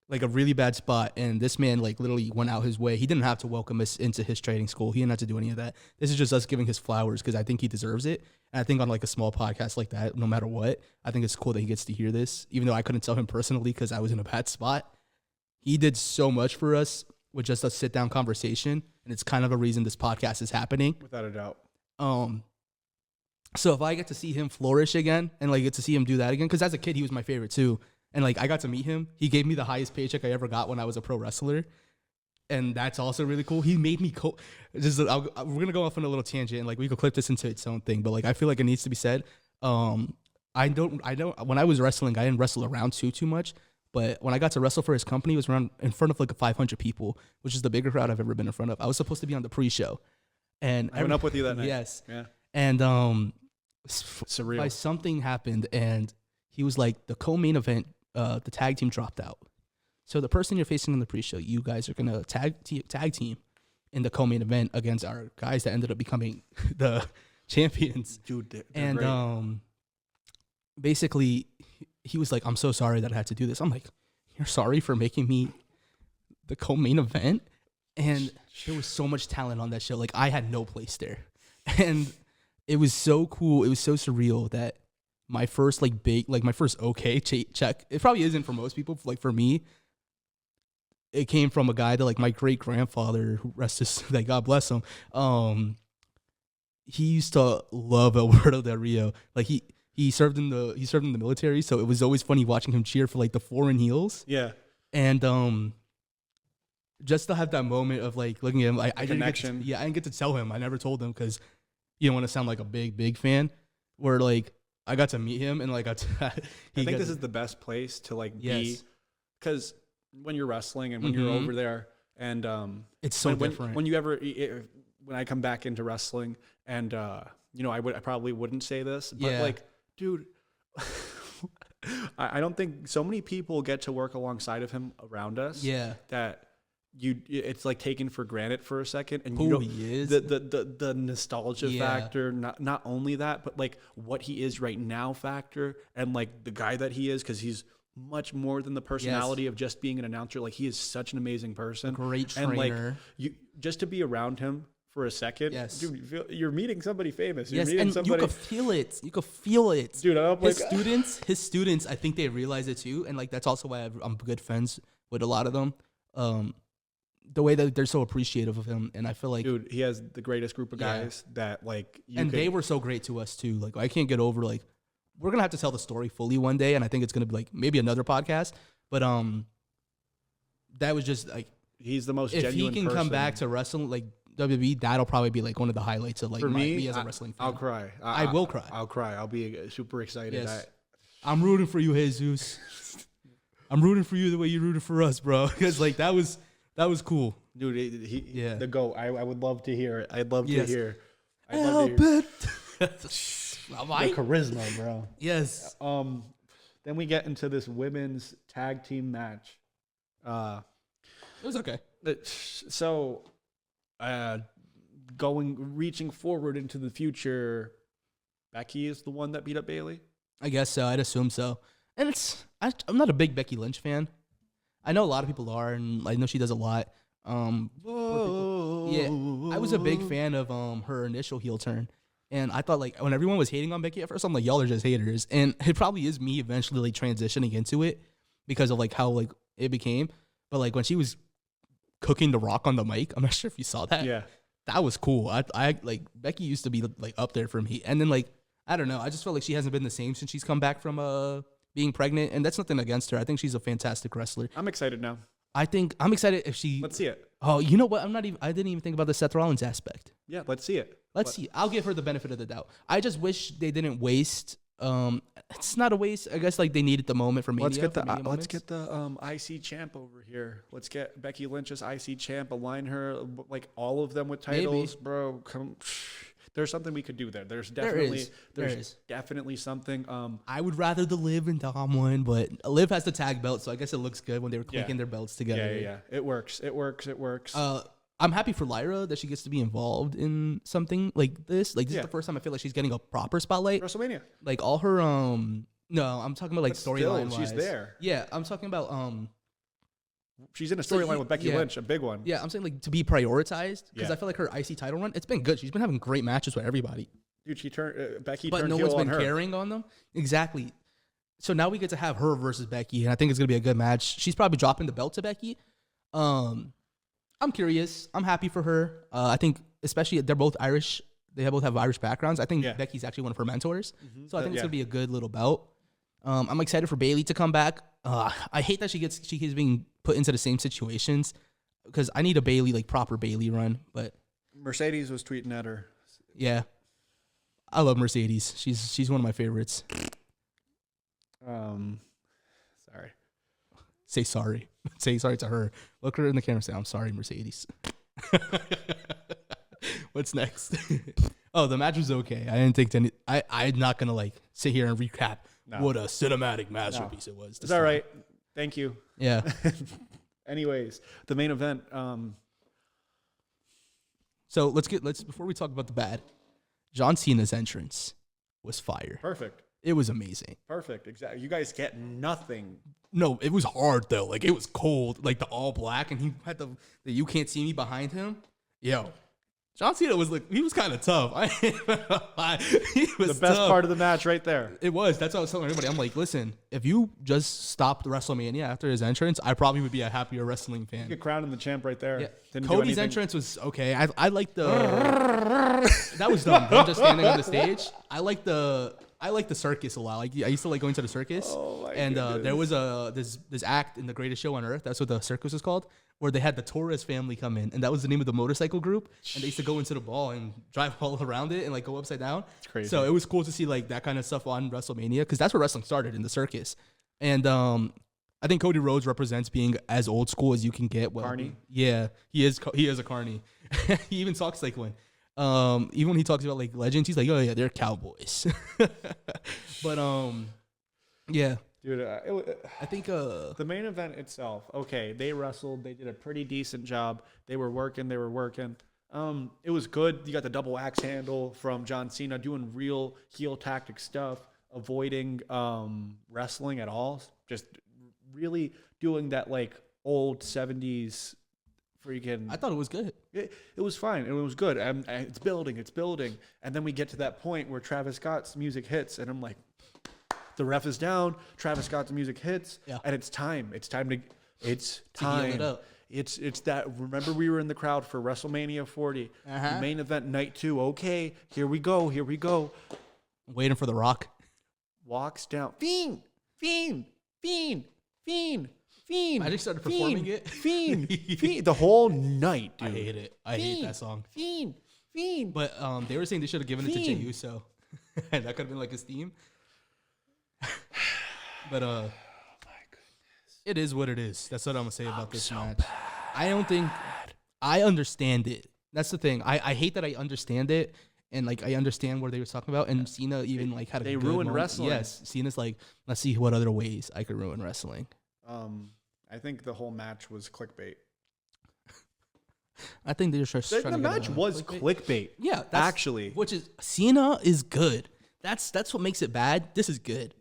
Like a really bad spot. And this man like literally went out his way. He didn't have to welcome us into his training school. He didn't have to do any of that. This is just us giving his flowers because I think he deserves it. And I think on like a small podcast like that, no matter what, I think it's cool that he gets to hear this. Even though I couldn't tell him personally because I was in a bad spot. He did so much for us with just a sit-down conversation, and it's kind of a reason this podcast is happening. Without a doubt. So if I get to see him flourish again and like get to see him do that again, because as a kid he was my favorite too, and like I got to meet him. He gave me the highest paycheck I ever got when I was a pro wrestler, and that's also really cool. He made me we're gonna go off on a little tangent, and like we could clip this into its own thing, but like I feel like it needs to be said. I don't. When I was wrestling, I didn't wrestle around too much. But when I got to wrestle for his company, it was around in front of like 500 people, which is the bigger crowd I've ever been in front of. I was supposed to be on the pre-show, and I went up with you that night. Yes, yeah. And surreal. By something happened, and he was like, the co-main event, the tag team dropped out. So the person you're facing in the pre-show, you guys are gonna tag team in the co-main event against our guys that ended up becoming the champions. Dude, they're and great. Basically, he was like, I'm so sorry that I had to do this. I'm like, you're sorry for making me the co-main event? And there was so much talent on that show. Like, I had no place there. And it was so cool. It was so surreal that my first, my first okay check, it probably isn't for most people. Like, for me, it came from a guy that, like, my great-grandfather, who rests his, like, God bless him, he used to love Alberto Del Rio. Like, he served in the military, so it was always funny watching him cheer for like the foreign heels. Yeah. And just to have that moment of like looking at him, I didn't get to tell him. I never told him because you don't want to sound like a big fan. Where like I got to meet him and like I think this is the best place to like be, because when you're wrestling and when you're over there and it's so different. When I come back into wrestling and I probably wouldn't say this, but like, dude, I don't think so many people get to work alongside of him around us. Yeah, that it's like taken for granted for a second, and who he is, the nostalgia factor. Not only that, but like what he is right now factor, and like the guy that he is, because he's much more than the personality of just being an announcer. Like he is such an amazing person, great trainer, and like just to be around him for a second, dude, you're meeting somebody famous. You're meeting somebody. You could feel it. You could feel it, dude. His students, I think they realize it too, and like that's also why I'm good friends with a lot of them. The way that they're so appreciative of him, and I feel like, dude, he has the greatest group of guys that like. They were so great to us too. Like I can't get over like we're gonna have to tell the story fully one day, and I think it's gonna be like maybe another podcast. But that was just like he's the most if genuine he can person. Come back to wrestling like WWE, that'll probably be like one of the highlights of like me as a wrestling fan. I'll cry. I will cry. I'll cry. I'll be super excited. Yes. I'm rooting for you, Jesus. I'm rooting for you the way you rooted for us, bro. Because like that was cool, dude. The GOAT. I would love to hear it. I'd love to hear. The charisma, bro. Yes. Then we get into this women's tag team match. It was okay. So, reaching forward into the future, Becky is the one that beat up Bayley? I guess so. I'd assume so. And I'm not a big Becky Lynch fan. I know a lot of people are, and I know she does a lot. Yeah, I was a big fan of her initial heel turn, and I thought like when everyone was hating on Becky at first, I'm like, y'all are just haters, and it probably is me eventually like transitioning into it because of like how like it became. But like when she was cooking the Rock on the mic, I'm not sure if you saw that. Yeah. That was cool. I like Becky used to be like up there for me, and then like I don't know, I just felt like she hasn't been the same since she's come back from being pregnant, and that's nothing against her. I think she's a fantastic wrestler. I'm excited now. I think I'm excited if she. Let's see it. Oh, you know what? I didn't even think about the Seth Rollins aspect. Yeah, let's see it. Let's see. I'll give her the benefit of the doubt. I just wish they didn't waste. It's not a waste. I guess like they needed the moment for Mania. Let's get the IC champ over here. Let's get Becky Lynch as IC champ. Align her like all of them with titles, bro. Come. There's something we could do there. There's definitely something. I would rather the Liv and Dom one, but Liv has the tag belt, so I guess it looks good when they were clinking their belts together. Yeah. It works. I'm happy for Lyra that she gets to be involved in something like this. Like this is the first time I feel like she's getting a proper spotlight. WrestleMania. Like all her no, I'm talking about like storyline wise. She's there. Yeah, I'm talking about she's in a storyline with Becky Lynch, a big one. Yeah, I'm saying like to be prioritized because I feel like her IC title run, it's been good. She's been having great matches with everybody. Dude, Becky but turned no heel one's on been her. carrying on them. Exactly. So now we get to have her versus Becky, and I think it's gonna be a good match. She's probably dropping the belt to Becky. I'm curious. I'm happy for her. I think especially they're both Irish. They both have Irish backgrounds. I think Becky's actually one of her mentors. Mm-hmm. So I think it's gonna be a good little bout. I'm excited for Bayley to come back. I hate that she keeps being put into the same situations because I need a Bayley, like proper Bayley run. But Mercedes was tweeting at her. Yeah, I love Mercedes. She's one of my favorites. Sorry. Say sorry. Say sorry to her. Look her in the camera. Say I'm sorry, Mercedes. What's next? Oh, the match was okay. I didn't think I'm not gonna like sit here and recap what a cinematic masterpiece it was. It's all right. Thank you. Yeah. Anyways, the main event. So let's before we talk about the bad, John Cena's entrance was fire. Perfect. It was amazing. Perfect. Exactly. You guys get nothing. No, it was hard though. Like it was cold. Like the all black, and he had the "You Can't See Me" behind him. Yo, John Cena was like, he was kind of tough. He was the best tough. part of the match right there. It was. That's what I was telling everybody. I'm like, listen, if you just stopped the WrestleMania after his entrance, I probably would be a happier wrestling fan. Get crowned the champ right there. Yeah. Cody's entrance was okay. I like the that was dumb. Him just standing on the stage. I like the circus a lot. Like I used to like going to the circus. Oh my and goodness. there was this act in The Greatest Show on Earth. That's what the circus was called, where they had the Torres family come in, and that was the name of the motorcycle group. And they used to go into the ball and drive all around it and like go upside down. It's crazy. So it was cool to see like that kind of stuff on WrestleMania because that's where wrestling started, in the circus. And I think Cody Rhodes represents being as old school as you can get. Well, Carney? Yeah, he is a carny. He even talks like one. Even when he talks about like legends, he's like, oh yeah, they're cowboys. But yeah, Dude, I think the main event itself, okay, they wrestled. They did a pretty decent job. They were working. It was good. You got the double axe handle from John Cena doing real heel tactic stuff, avoiding wrestling at all. Just really doing that like old 70s freaking. I thought it was good. It was fine. It was good. It's building. And then we get to that point where Travis Scott's music hits, and I'm like, the ref is down. Travis Scott's music hits, and it's time. It's time. To heal it up. It's that. Remember, we were in the crowd for WrestleMania 40, the main event, night 2. Okay, here we go. Waiting for The Rock. Walks down. Fiend. I just started performing it. Fiend. The whole night, dude. I hate it. I hate that song. Fiend. But they were saying they should have given it to Jey Uso. And that could have been like his theme. But my goodness. It is what it is. That's what I'm gonna say about this match. Bad. I don't think I understand it. That's the thing. I hate that I understand it, and like I understand what they were talking about. And Cena even like had a they good ruined moment. wrestling. Yes, Cena's like, let's see what other ways I could ruin wrestling. I think the whole match was clickbait. I think they're just trying to The get match a was clickbait. Yeah, actually, which is Cena is good. That's what makes it bad. This is good.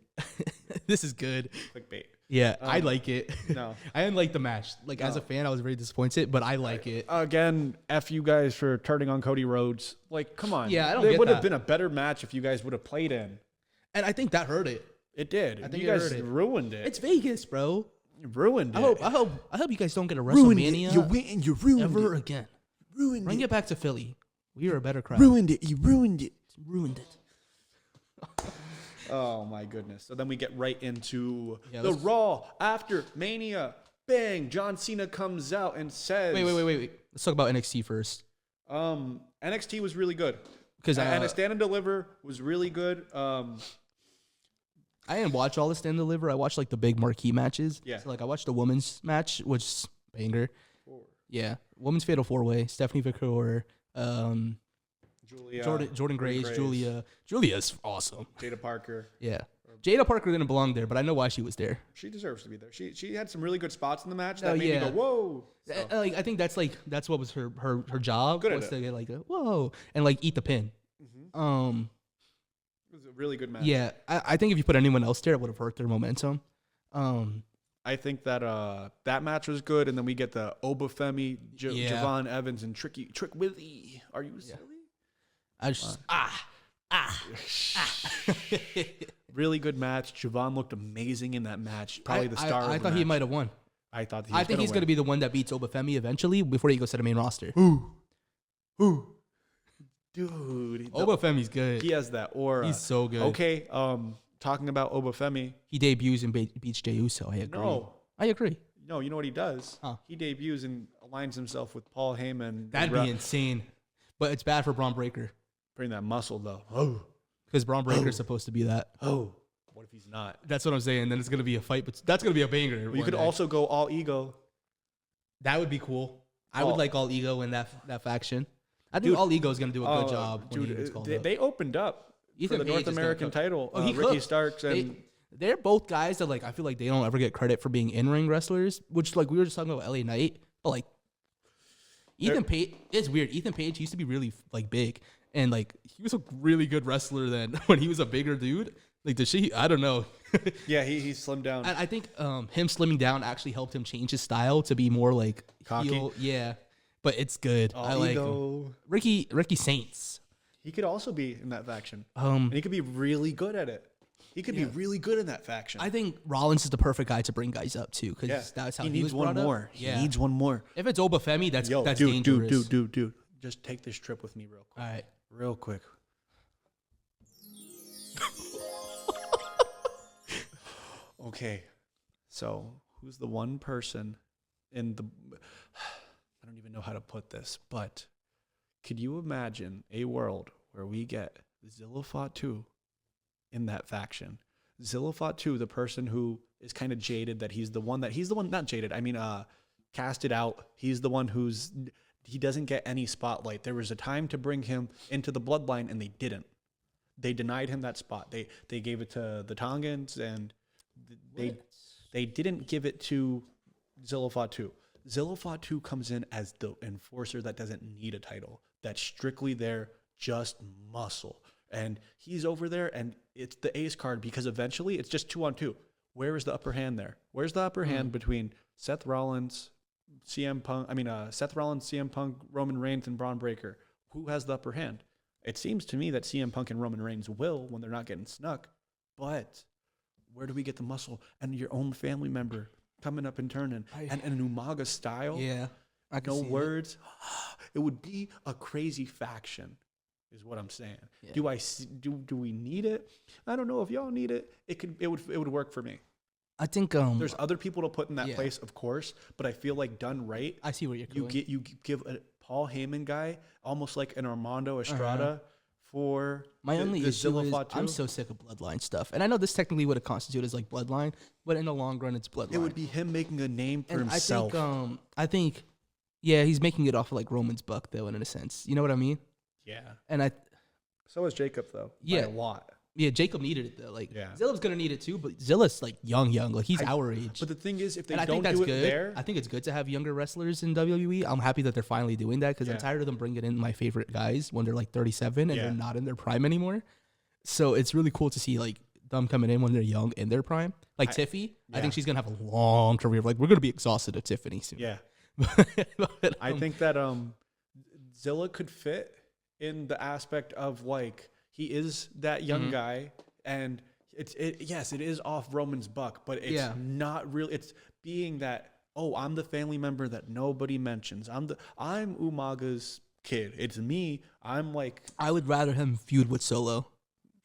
This is good. Clickbait. Yeah, I like it. No. I didn't like the match. Like as a fan, I was very disappointed, but I like it. Again, F you guys for turning on Cody Rhodes. Like, come on. Yeah, I don't It get would have that. been a better match if you guys would have played in. And I think that hurt it. It did. I think you it guys hurt it. ruined it. It's Vegas, bro. You ruined it. I hope you guys don't get a WrestleMania You ruined ever it. again. Ruined Bring it. it back to Philly. We are a better crowd. Ruined it. You ruined it. Ruined it. Oh my goodness. So then we get right into Yeah, the let's- Raw after Mania. Bang! John Cena comes out and says, Wait. Let's talk about NXT first. NXT was really good. Because And a Stand and Deliver was really good. I didn't watch all the Stand and Deliver. I watched like the big marquee matches. Yeah. So like I watched the women's match, which is banger. Yeah. Women's Fatal 4-Way. Stephanie Victor, Julia, Jordan Grace, Julia. Julia's awesome. Jada Parker. Yeah. Jada Parker didn't belong there, but I know why she was there. She deserves to be there. She had some really good spots in the match Oh, that made yeah. me go, whoa. So, Like I think that's what was her job. Good at was it. to get like a whoa and like eat the pin. it was a really good match. Yeah. I think if you put anyone else there, it would have hurt their momentum. I think that that match was good, and then we get the Obafemi, Yeah. Javon Evans, and Trick Willie. Are you silly? I just Really good match. Javon looked amazing in that match. Probably the star. I of the thought he match. might have won. I thought I think he's going to be the one that beats Obafemi eventually before he goes to the main roster. Who? Dude, Obafemi's good. he has that aura. He's so good. Okay, talking about Obafemi. He debuts and beats Jey Uso. I agree. I agree. No, you know what he does? Huh. He debuts and aligns himself with Paul Heyman. That'd be insane. But it's bad for Braun Breaker Bring that muscle though. Oh, because Braun Breaker's supposed to be that. oh. What if he's not? That's what I'm saying. Then it's going to be a fight, but that's going to be a banger. Well, you could also go all ego. That would be cool. I Oh. would like All Ego in that faction. I think Dude. All Ego is going to do a good job when he gets Dude, called up. they opened up Ethan for the Page North is gonna American cook. title. Oh, he Ricky cooked. Starks and They're both guys that like I feel like they don't ever get credit for being in-ring wrestlers, which like we were just talking about LA Knight, but like Ethan Page, it's weird. Ethan Page used to be really like big and like he was a really good wrestler then when he was a bigger dude. Like I don't know. yeah, he slimmed down. I think him slimming down actually helped him change his style to be more like Cocky? heel. Yeah. But it's good. All I like him. ego. Ricky Saints. He could also be in that faction, Um, and he could be really good at it. He could be really good in that faction. I think Rollins is the perfect guy to bring guys up to because yeah, that's how he he needs was one brought up. more. Yeah. He needs one more. If it's Obafemi, that's Yo, dude, dangerous. dude. Just take this trip with me real quick. All right. Real quick. Okay. So, who's the one person in the I don't even know how to put this, but could you imagine a world where we get Zilla Fatu in that faction? Zilla Fatu, the person who is kind of jaded that he's the one not jaded, I mean casted out. He's the one he doesn't get any spotlight. There was a time to bring him into the bloodline and they didn't. They denied him that spot. They gave it to the Tongans and they didn't give it to Zilla Fatu. Zilla Fatu comes in as the enforcer that doesn't need a title. That's strictly there, just muscle. And he's over there and it's the ace card because eventually it's just 2-on-2. Where is the upper hand there? Where's the upper hand between Seth Rollins, CM Punk, Roman Reigns, and Braun Breaker? Who has the upper hand? It seems to me that CM Punk and Roman Reigns will when they're not getting snuck. But where do we get the muscle? And your own family member coming up and turning. And an Umaga style. Yeah. I can No see words. It would be a crazy faction, is what I'm saying. Yeah. Do we need it? I don't know if y'all need it. It would work for me. I think There's other people to put in that Yeah. place, of course, but I feel like done right, I see where you're going. you give a Paul Heyman guy almost like an Armando Estrada for My only the issue Zilla is Fatu. I'm so sick of bloodline stuff, and I know this technically would have constituted as like bloodline, but in the long run, it's bloodline. It would be him making a name for and himself. I think, yeah, he's making it off of like Roman's buck though, in a sense. You know what I mean? yeah. And So is Jacob though. Yeah. By a lot. yeah, Jacob needed it though. Like, Yeah. Zilla's gonna need it too, but Zilla's like young, like he's our age. But the thing is, if they And I don't think that's do it good. there, I think it's good to have younger wrestlers in WWE. I'm happy that they're finally doing that because I'm Yeah. tired of them bringing in my favorite guys when they're like 37 and Yeah. they're not in their prime anymore. So it's really cool to see like them coming in when they're young in their prime. Like Tiffy, I yeah. think she's gonna have a long career. Like we're gonna be exhausted of Tiffany soon. Yeah. But, I think that Zilla could fit in the aspect of like he is that young guy, and yes, it is off Roman's buck, but it's not real. It's being that I'm the family member that nobody mentions. I'm Umaga's kid. It's me. I'm like I would rather him feud with Solo.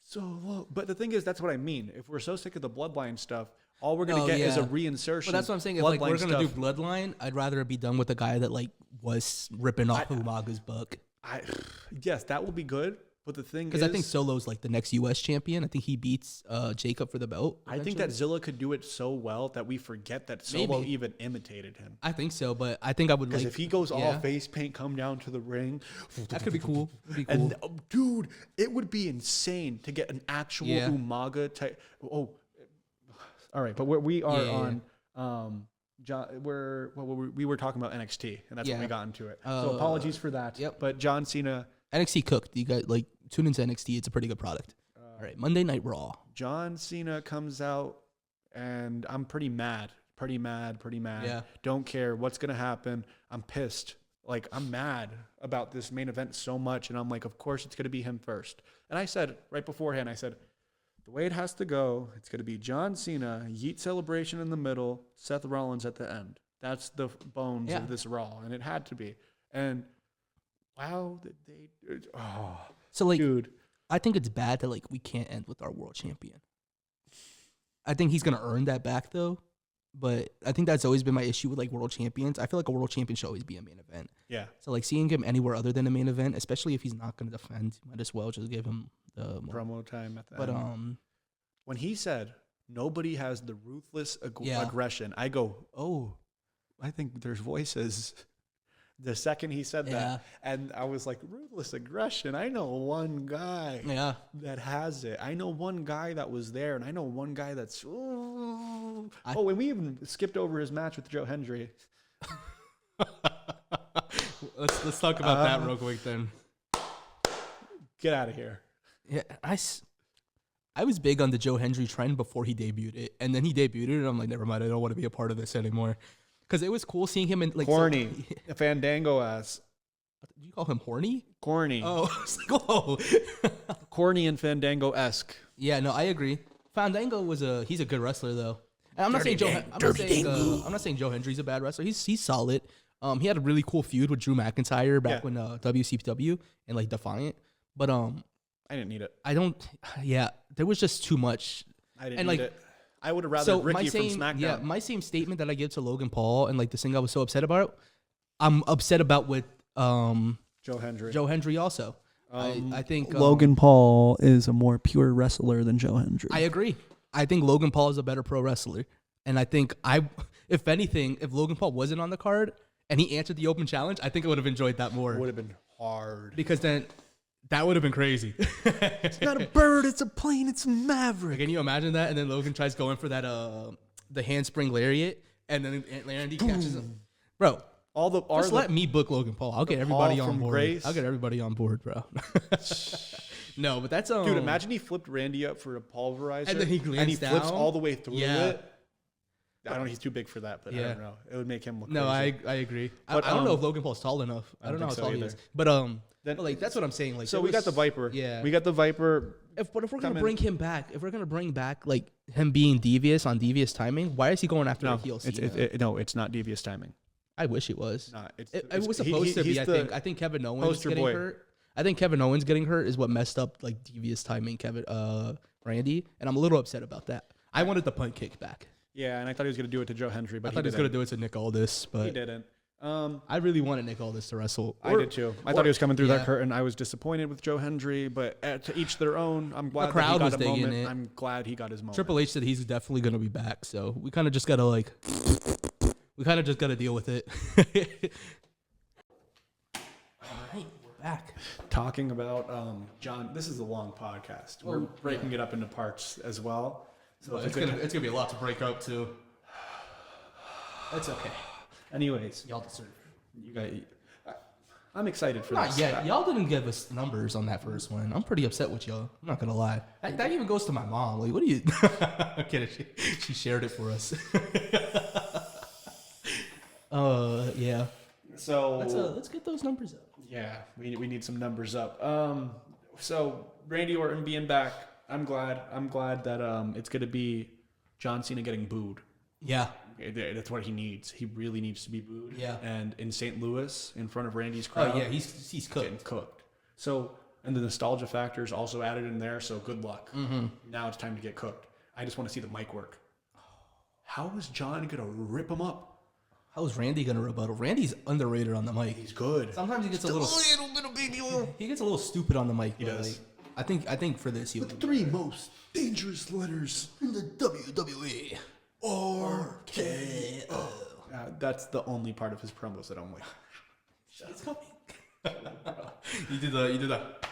Solo, but the thing is, that's what I mean. If we're so sick of the bloodline stuff, all we're gonna get is a reinsertion. But that's what I'm saying. If like we're gonna do bloodline, I'd rather it be done with the guy that like was ripping off Umaga's buck. Yes, that will be good. But the thing is, because I think Solo's like the next U.S. champion. I think he beats Jacob for the belt. I think that Zilla could do it so well that we forget that Solo even imitated him. I think so, but I think I would like if he goes all face paint, come down to the ring, that could be cool. And dude, it would be insane to get an actual Umaga type. All right, but we are on. John, we were talking about NXT, and that's when we got into it. So apologies for that. Yep. But John Cena. NXT cooked. You guys like tune into NXT. It's a pretty good product. All right, Monday Night Raw. John Cena comes out, and I'm pretty mad. Yeah. Don't care what's gonna happen. I'm pissed. Like I'm mad about this main event so much, and I'm like, of course it's gonna be him first. And I said right beforehand, the way it has to go, it's gonna be John Cena, Yeet Celebration in the middle, Seth Rollins at the end. That's the bones of this Raw, and it had to be. And wow, so like, dude, I think it's bad that like we can't end with our world champion. I think he's gonna earn that back though, but I think that's always been my issue with like world champions. I feel like a world champion should always be a main event. Yeah. So like seeing him anywhere other than a main event, especially if he's not gonna defend, might as well just give him the promo time at the end. But when he said nobody has the ruthless aggression, I go, I think there's voices. The second he said that, and I was like, ruthless aggression. I know one guy that has it. I know one guy that was there, and I know one guy that's. And we even skipped over his match with Joe Hendry. Let's talk about that real quick then. Get out of here. Yeah, I was big on the Joe Hendry trend before he debuted it, and then he debuted it, and I'm like, never mind, I don't want to be a part of this anymore. Because it was cool seeing him in like corny, a Fandango ass. Did you call him horny? Corny. Oh, I was like, oh. Corny and Fandango-esque. Yeah, no, I agree. Fandango he's a good wrestler though. And I'm not saying Joe Hendry's a bad wrestler. He's solid. He had a really cool feud with Drew McIntyre back when WCW and like Defiant. But I didn't need it. There was just too much. I didn't need it. I would have rather Ricky from SmackDown. Yeah, my same statement that I give to Logan Paul and like the thing I was so upset about, I'm upset about with Joe Hendry. Joe Hendry also. I think Logan Paul is a more pure wrestler than Joe Hendry. I agree. I think Logan Paul is a better pro wrestler. And I think if anything, if Logan Paul wasn't on the card and he answered the open challenge, I think I would have enjoyed that more. It would have been hard. Because then that would have been crazy. It's not a bird, it's a plane, it's a Maverick. Can you imagine that? And then Logan tries going for that the handspring lariat, and then Randy catches him. Bro, just let me book Logan Paul. I'll get everybody on board. Grace. I'll get everybody on board, bro. No, but that's dude. Imagine he flipped Randy up for a pulverizer, and then he flips down. All the way through it. I don't know. He's too big for that, but I don't know. It would make him look. No, crazy. I agree. But I don't know if Logan Paul's tall enough. I don't know how tall he is. But like that's what I'm saying. Like, so we got the Viper. Yeah, we got the Viper. If we're gonna bring him back, like him being devious on devious timing, why is he going after the heel? It's not devious timing. I wish it was. Nah, it was supposed to be. I think Kevin Owens getting hurt. I think Kevin Owens getting hurt is what messed up like devious timing. Randy, and I'm a little upset about that. I wanted the punt kick back. Yeah, and I thought he was going to do it to Joe Hendry, but I thought he was going to do it to Nick Aldis, but he didn't. I really wanted Nick Aldis to wrestle. I did too. I thought he was coming through that curtain. I was disappointed with Joe Hendry, but to each their own. I'm glad the crowd that he got was a digging moment. it. I'm glad he got his moment. Triple H said he's definitely going to be back, so we kind of just got to deal with it. All right, we're back. Talking about John, this is a long podcast. We're breaking it up into parts as well. So it's gonna be a lot to break up too. It's okay. Anyways, y'all deserve. You guys, I'm excited for Not this. yet. Y'all didn't give us numbers on that first one. I'm pretty upset with y'all. I'm not gonna lie. That even goes to my mom. Like, what do you? I'm kidding. She shared it for us. Yeah. So Let's get those numbers up. yeah, we need some numbers up. So Randy Orton being back, I'm glad. I'm glad that it's gonna be John Cena getting booed. Yeah. That's what he needs. He really needs to be booed. Yeah. And in St. Louis, in front of Randy's crowd. Oh yeah, he's getting cooked. cooked. So, and the nostalgia factor is also added in there. So good luck. Mm-hmm. Now it's time to get cooked. I just want to see the mic work. How is John gonna rip him up? How is Randy gonna rebuttal? Randy's underrated on the mic. He's good. Sometimes he gets a little bit of baby oil. He gets a little stupid on the mic. He does. Like, I think for this he'll. The three most dangerous letters in the WWE. RKO. That's the only part of his promos that I'm like, It's coming. You did that.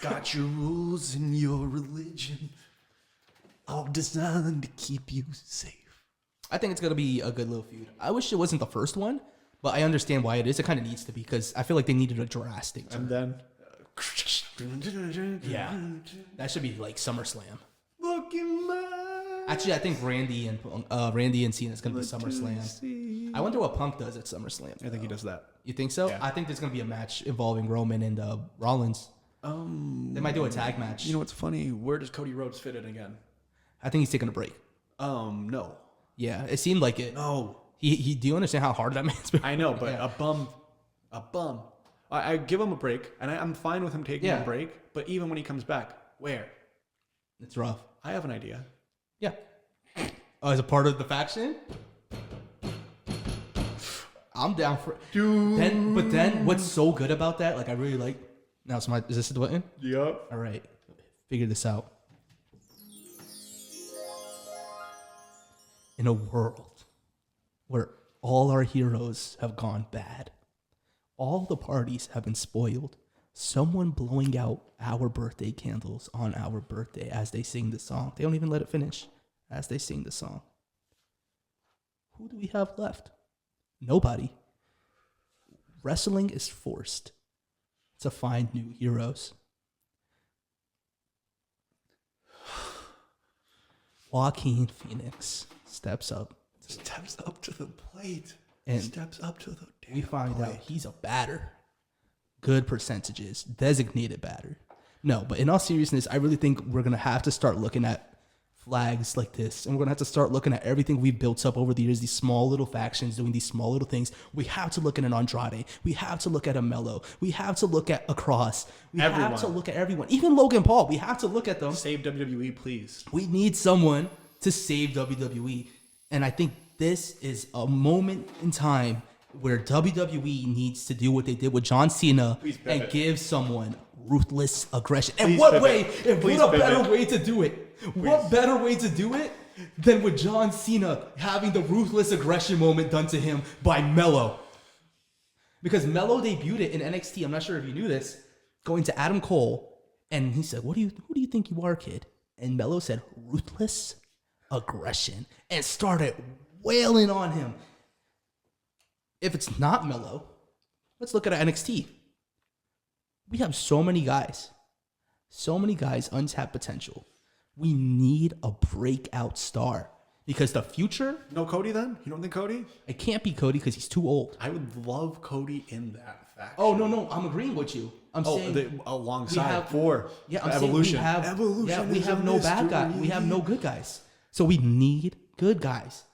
got your rules and your religion, all designed to keep you safe. I think it's gonna be a good little feud. I wish it wasn't the first one, but I understand why it is. It kind of needs to be because I feel like they needed a drastic turn. And then, Yeah, that should be like SummerSlam. look in my. Actually, I think Randy and Cena is gonna be SummerSlam. I wonder what Punk does at SummerSlam. I think he does that. You think so? Yeah. I think there's gonna be a match involving Roman and Rollins. They might do a tag match. You know what's funny? Where does Cody Rhodes fit in again? I think he's taking a break. No. Yeah, it seemed like it. No. He do you understand how hard that man's been? I know, but Yeah. a bum. I give him a break, and I'm fine with him taking Yeah. a break. But even when he comes back, where? It's rough. I have an idea. Yeah. Oh, as a part of the faction? I'm down for Dude. But then what's so good about that? Like I really like now is this the button? Yep. All right. Figure this out. In a world where all our heroes have gone bad, all the parties have been spoiled, someone blowing out our birthday candles on our birthday as they sing the song. They don't even let it finish as they sing the song. Who do we have left? Nobody. Wrestling is forced to find new heroes. Joaquin Phoenix steps up. Steps up to the plate. And steps up to the damn we find plate. out he's a batter. Good percentages. Designated batter. No, but in all seriousness, I really think we're going to have to start looking at flags like this. And we're going to have to start looking at everything we've built up over the years, these small little factions doing these small little things. We have to look at an Andrade. We have to look at a Mello. We have to look at a Cross. We Everyone. have to look at everyone. Even Logan Paul. We have to look at them. Save WWE, please. We need someone to save WWE. And I think this is a moment in time where WWE needs to do what they did with John Cena Please and pivot. give someone ruthless aggression. And Please what pivot. way? And Please what a pivot. better way to do it? What better way to do it than with John Cena having the ruthless aggression moment done to him by Mello? Because Mello debuted it in NXT. I'm not sure if you knew this. Going to Adam Cole, and he said, "Who do you think you are, kid?" And Mello said, "Ruthless aggression," and started wailing on him. If it's not Mello, let's look at NXT. We have so many guys, untapped potential. We need a breakout star because the future, No Cody then? You don't think Cody? it can't be Cody because he's too old. I would love Cody in that faction. Oh, no, I'm agreeing with you. I'm saying alongside we have- for yeah, I'm Evolution. saying we have, Evolution yeah, we is have a no bad guys. mystery. We have no good guys. So we need good guys.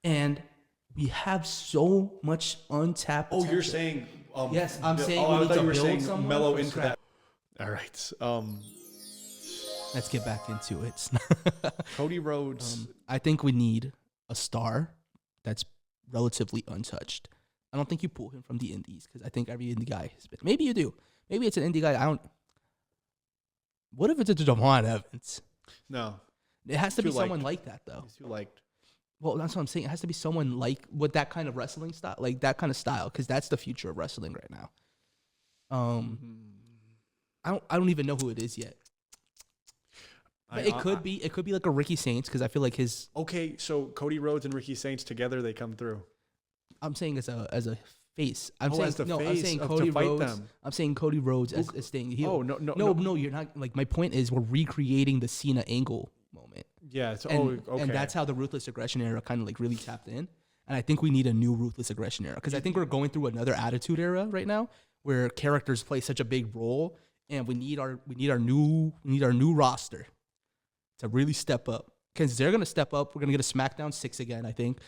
And we have so much untapped Oh, potential. you're saying Yes, I'm saying I we need thought to you were build saying someone mellow from into scratch. that. All right. Let's get back into it. Cody Rhodes. I think we need a star that's relatively untouched. I don't think you pull him from the indies because I think every indie guy has been. Maybe you do. Maybe it's an indie guy. I don't. What if it's a Devon Evans? No, It has to be Too someone liked. like that, though. he's too liked. Well, that's what I'm saying. It has to be someone like with that kind of wrestling style, like that kind of style, because that's the future of wrestling right now. I don't even know who it is yet. But it could be like a Ricky Saints because I feel like his. Okay, so Cody Rhodes and Ricky Saints together, they come through. I'm saying as a face. I'm Oh, saying as the no. I'm face saying of- to Cody fight Rhodes. them. I'm saying Cody Rhodes as staying heel. No. You're not. Like my point is, we're recreating the Cena Angle moment. Yeah. So, And, okay. and that's how the Ruthless Aggression era kind of like really tapped in. And I think we need a new Ruthless Aggression era because I think we're going through another Attitude era right now where characters play such a big role, and we need our new roster to really step up because they're gonna step up. We're gonna get a SmackDown 6 again. I think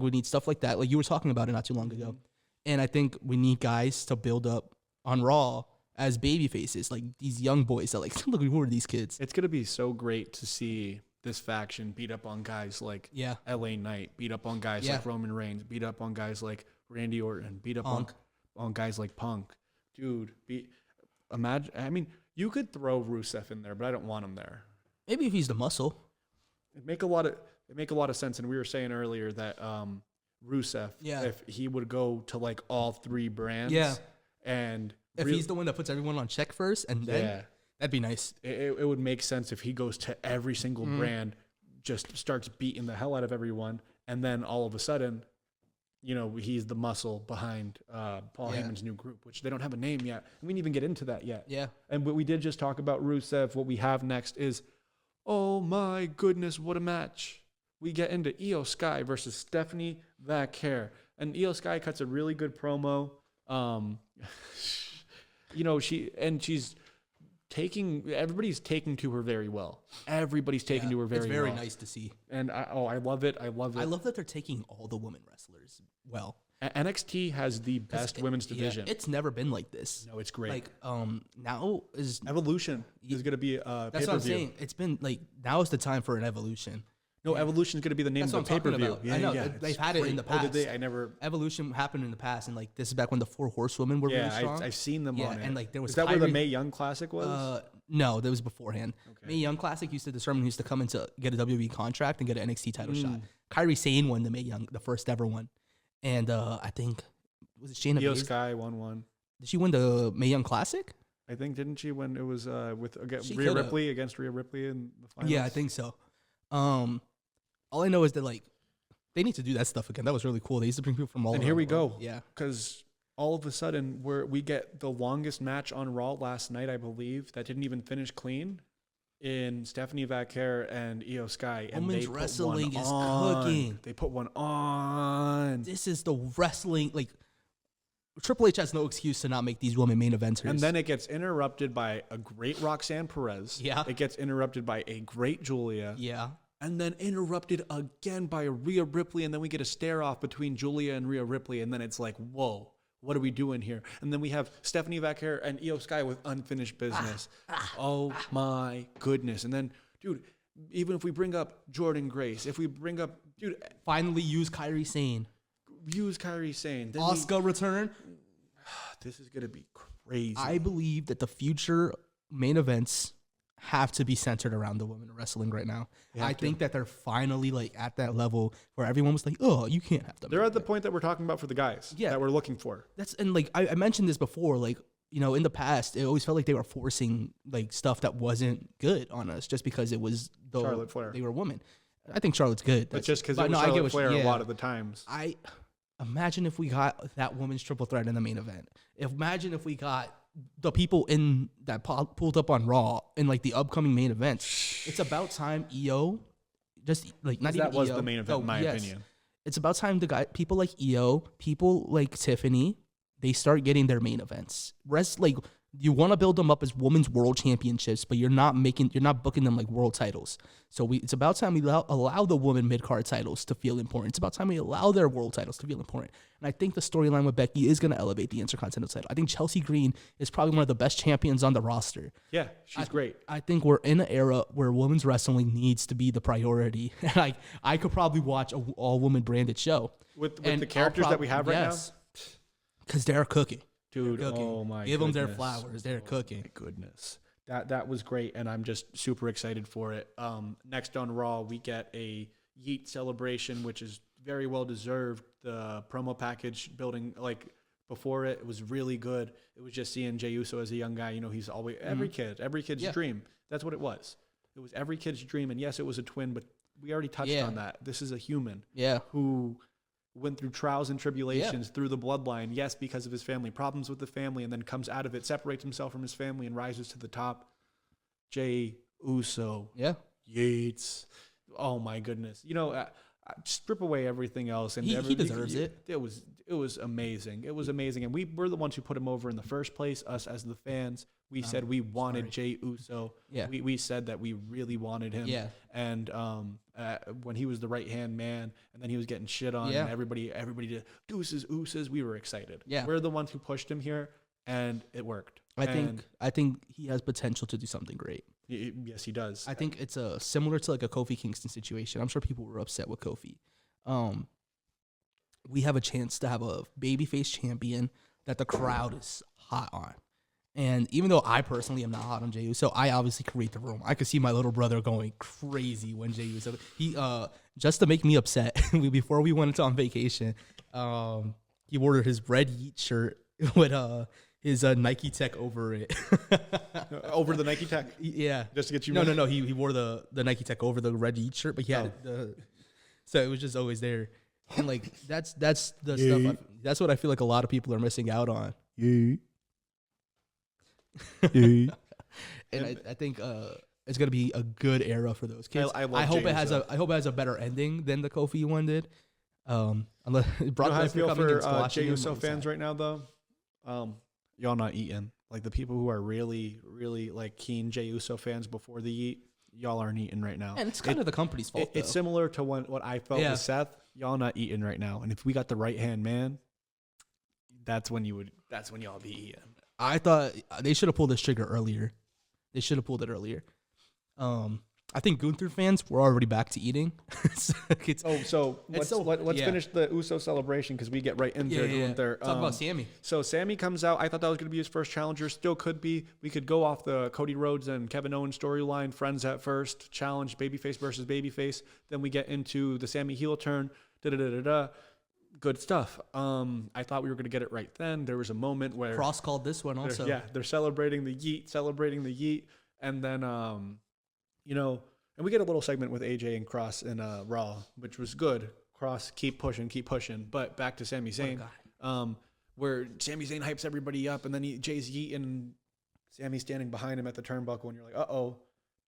we need stuff like that, like you were talking about it not too long ago. And I think we need guys to build up on Raw as baby faces, like these young boys that like look who are these kids. It's gonna be so great to see this faction beat up on guys like LA Knight, beat up on guys like Roman Reigns, beat up on guys like Randy Orton, beat up on guys like Punk. Dude, imagine. I mean, you could throw Rusev in there, but I don't want him there. Maybe if he's the muscle. It make a lot of sense. And we were saying earlier that Rusev, if he would go to like all three brands, and if he's the one that puts everyone on check first, and then that'd be nice. It would make sense if he goes to every single brand, just starts beating the hell out of everyone, and then all of a sudden, you know, he's the muscle behind Paul Heyman's new group, which they don't have a name yet. We didn't even get into that yet. Yeah. But we did just talk about Rusev. What we have next is, oh my goodness, what a match. We get into Io Sky versus Stephanie Vaquer. And Io Sky cuts a really good promo. You know, she's everybody's taking to her very well. Everybody's taking to her very well. It's very nice to see. And I love it. I love it. I love that they're taking all the women wrestlers well. NXT has the best women's division. It's never been like this. No, it's great. Like now is Evolution is going to be a pay-per-view. That's what I'm saying. It's been like now is the time for an Evolution. No, Evolution is going to be the name of the pay-per-view. Yeah, I know. They've had it in the past. Oh, did they? I never. Evolution happened in the past, and like this is back when the 4 Horsewomen were really strong. I've seen them on it. And like there was. Is that where the Mae Young Classic was? No, that was beforehand. Okay. Mae Young Classic used to determine who used to come in to get a WWE contract and get an NXT title shot. Kairi Sane won the Mae Young, the first ever one, and I think was it Shayna Io Sky won one. Did she win the Mae Young Classic? I think didn't she when it was with Rhea Ripley against Rhea Ripley in the finals? Yeah, I think so. All I know is that like they need to do that stuff again. That was really cool. They used to bring people from all over. And here we go. Yeah, because all of a sudden we get the longest match on Raw last night, I believe, that didn't even finish clean in Stephanie Vaquer and Io Sky. And women's wrestling is cooking. They put one on. This is the wrestling like. Triple H has no excuse to not make these women main eventers. And then it gets interrupted by a great Roxanne Perez. Yeah. It gets interrupted by a great Julia. Yeah. And then interrupted again by Rhea Ripley. And then we get a stare off between Julia and Rhea Ripley. And then it's like, whoa, what are we doing here? And then we have Stephanie Vaquer and Io Sky with unfinished business. Oh my goodness. And then, dude, even if we bring up Jordan Grace, if we bring up, dude, finally use Kairi Sane. Use Kairi Sane. Asuka return. This is going to be crazy. I believe that the future main events have to be centered around the women wrestling right now. I think that they're finally like at that level where everyone was like, oh, you can't have them. They're at the point that we're talking about for the guys that we're looking for. And like I mentioned this before, like, you know, in the past, it always felt like they were forcing like stuff that wasn't good on us just because it was Charlotte Flair. They were women. I think Charlotte's good. But just because it was Charlotte Flair a lot of the times. Imagine if we got that women's triple threat in the main event. Imagine if we got the people in that pulled up on Raw in like the upcoming main events. It's about time Io, just like not even that was Io, the main event in my opinion. It's about time the people like Io, people like Tiffany, they start getting their main events. Like you want to build them up as women's world championships, but you're not booking them like world titles. So it's about time we allow the women mid-card titles to feel important. It's about time we allow their world titles to feel important. And I think the storyline with Becky is going to elevate the Intercontinental title. I think Chelsea Green is probably one of the best champions on the roster. Yeah, she's great. I think we're in an era where women's wrestling needs to be the priority. And I could probably watch an all-woman branded show. With the characters that we have right now? Because they're cooking. Dude, oh my Give goodness. them their flowers. They're cooking. My goodness. That was great, and I'm just super excited for it. Next on Raw, we get a Yeet celebration, which is very well deserved. The promo package building, like before it was really good. It was just seeing Jey Uso as a young guy. You know, he's always every kid's dream. That's what it was. It was every kid's dream, and yes, it was a twin, but we already touched on that. This is a human, who went through trials and tribulations through the bloodline. Yes, because of his family, problems with the family, and then comes out of it, separates himself from his family, and rises to the top. Jey Uso. Yeah. Yates. Oh my goodness. You know, strip away everything else, and he deserves it. It was amazing. It was amazing, and we're the ones who put him over in the first place. Us as the fans, we said we wanted Jey Uso. Yeah, we said that we really wanted him. Yeah, and when he was the right hand man, and then he was getting shit on, and everybody did deuces, ooses. We were excited. Yeah, we're the ones who pushed him here, and it worked. I think he has potential to do something great. Yes, he does. I think it's similar to like a Kofi Kingston situation. I'm sure people were upset with Kofi. We have a chance to have a babyface champion that the crowd is hot on. And even though I personally am not hot on Jey Uso, I obviously can read the room. I could see my little brother going crazy when Jey Uso. He just to make me upset, before we went on vacation, he ordered his red Yeet shirt with his Nike Tech over it. Over the Nike Tech? Yeah. Just to get you... No. He wore the Nike Tech over the red Yeet shirt, but he had so it was just always there. And like that's the stuff. That's what I feel like a lot of people are missing out on. Yeah. And I think it's gonna be a good era for those kids. I hope it has a better ending than the Kofi one did. Unless Brock Lesnar coming and squashing Jey Uso him, fans right now though, y'all not eating. Like the people who are really, really like keen Jey Uso fans before the eat, y'all aren't eating right now. And it's kind of the company's fault. It's similar to what I felt with Seth. Y'all not eating right now. And if we got the right hand man, that's when y'all be eating. I thought they should have pulled this trigger earlier. They should have pulled it earlier. I think Gunther fans were already back to eating. Let's finish the Uso celebration because we get right into Gunther. Talk about Sammy. So Sammy comes out. I thought that was going to be his first challenger. Still could be. We could go off the Cody Rhodes and Kevin Owens storyline. Friends at first. Challenge babyface versus babyface. Then we get into the Sammy heel turn. Good stuff. I thought we were going to get it right then. There was a moment where... Cross called this one also. They're celebrating the yeet. And then, and we get a little segment with AJ and Cross in Raw, which was good. Cross, keep pushing. But back to Sami Zayn, where Sami Zayn hypes everybody up, and then Jay's yeeting, and Sammy's standing behind him at the turnbuckle, and you're like, uh-oh.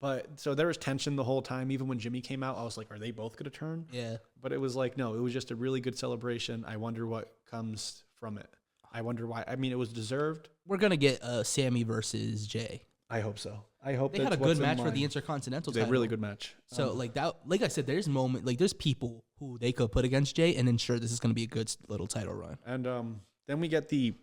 But so there was tension the whole time. Even when Jimmy came out, I was like, are they both going to turn? Yeah. But it was like, no, it was just a really good celebration. I wonder what comes from it. I wonder why. I mean, it was deserved. We're going to get Sammy versus Jay. I hope so. I hope they had a good match for the Intercontinental title. They had a really good match. So like I said, there's people who they could put against Jay and ensure this is going to be a good little title run. And then we get the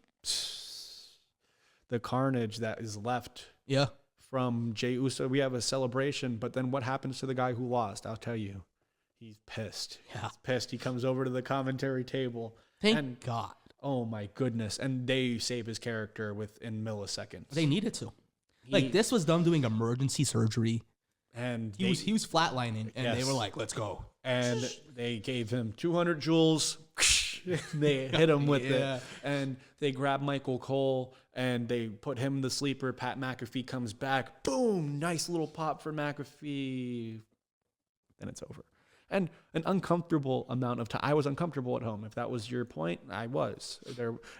carnage that is left. Yeah. From Jey Uso. We have a celebration, but then what happens to the guy who lost? I'll tell you. He's pissed. Yeah. He's pissed. He comes over to the commentary table. Thank God. Oh my goodness. And they save his character within milliseconds. They needed to. This was them doing emergency surgery. And he was flatlining, and they were like, let's go. And they gave him 200 joules. They hit him with it. And they grab Michael Cole, and they put him in the sleeper. Pat McAfee comes back. Boom! Nice little pop for McAfee. Then it's over. And an uncomfortable amount of time. I was uncomfortable at home. If that was your point, I was.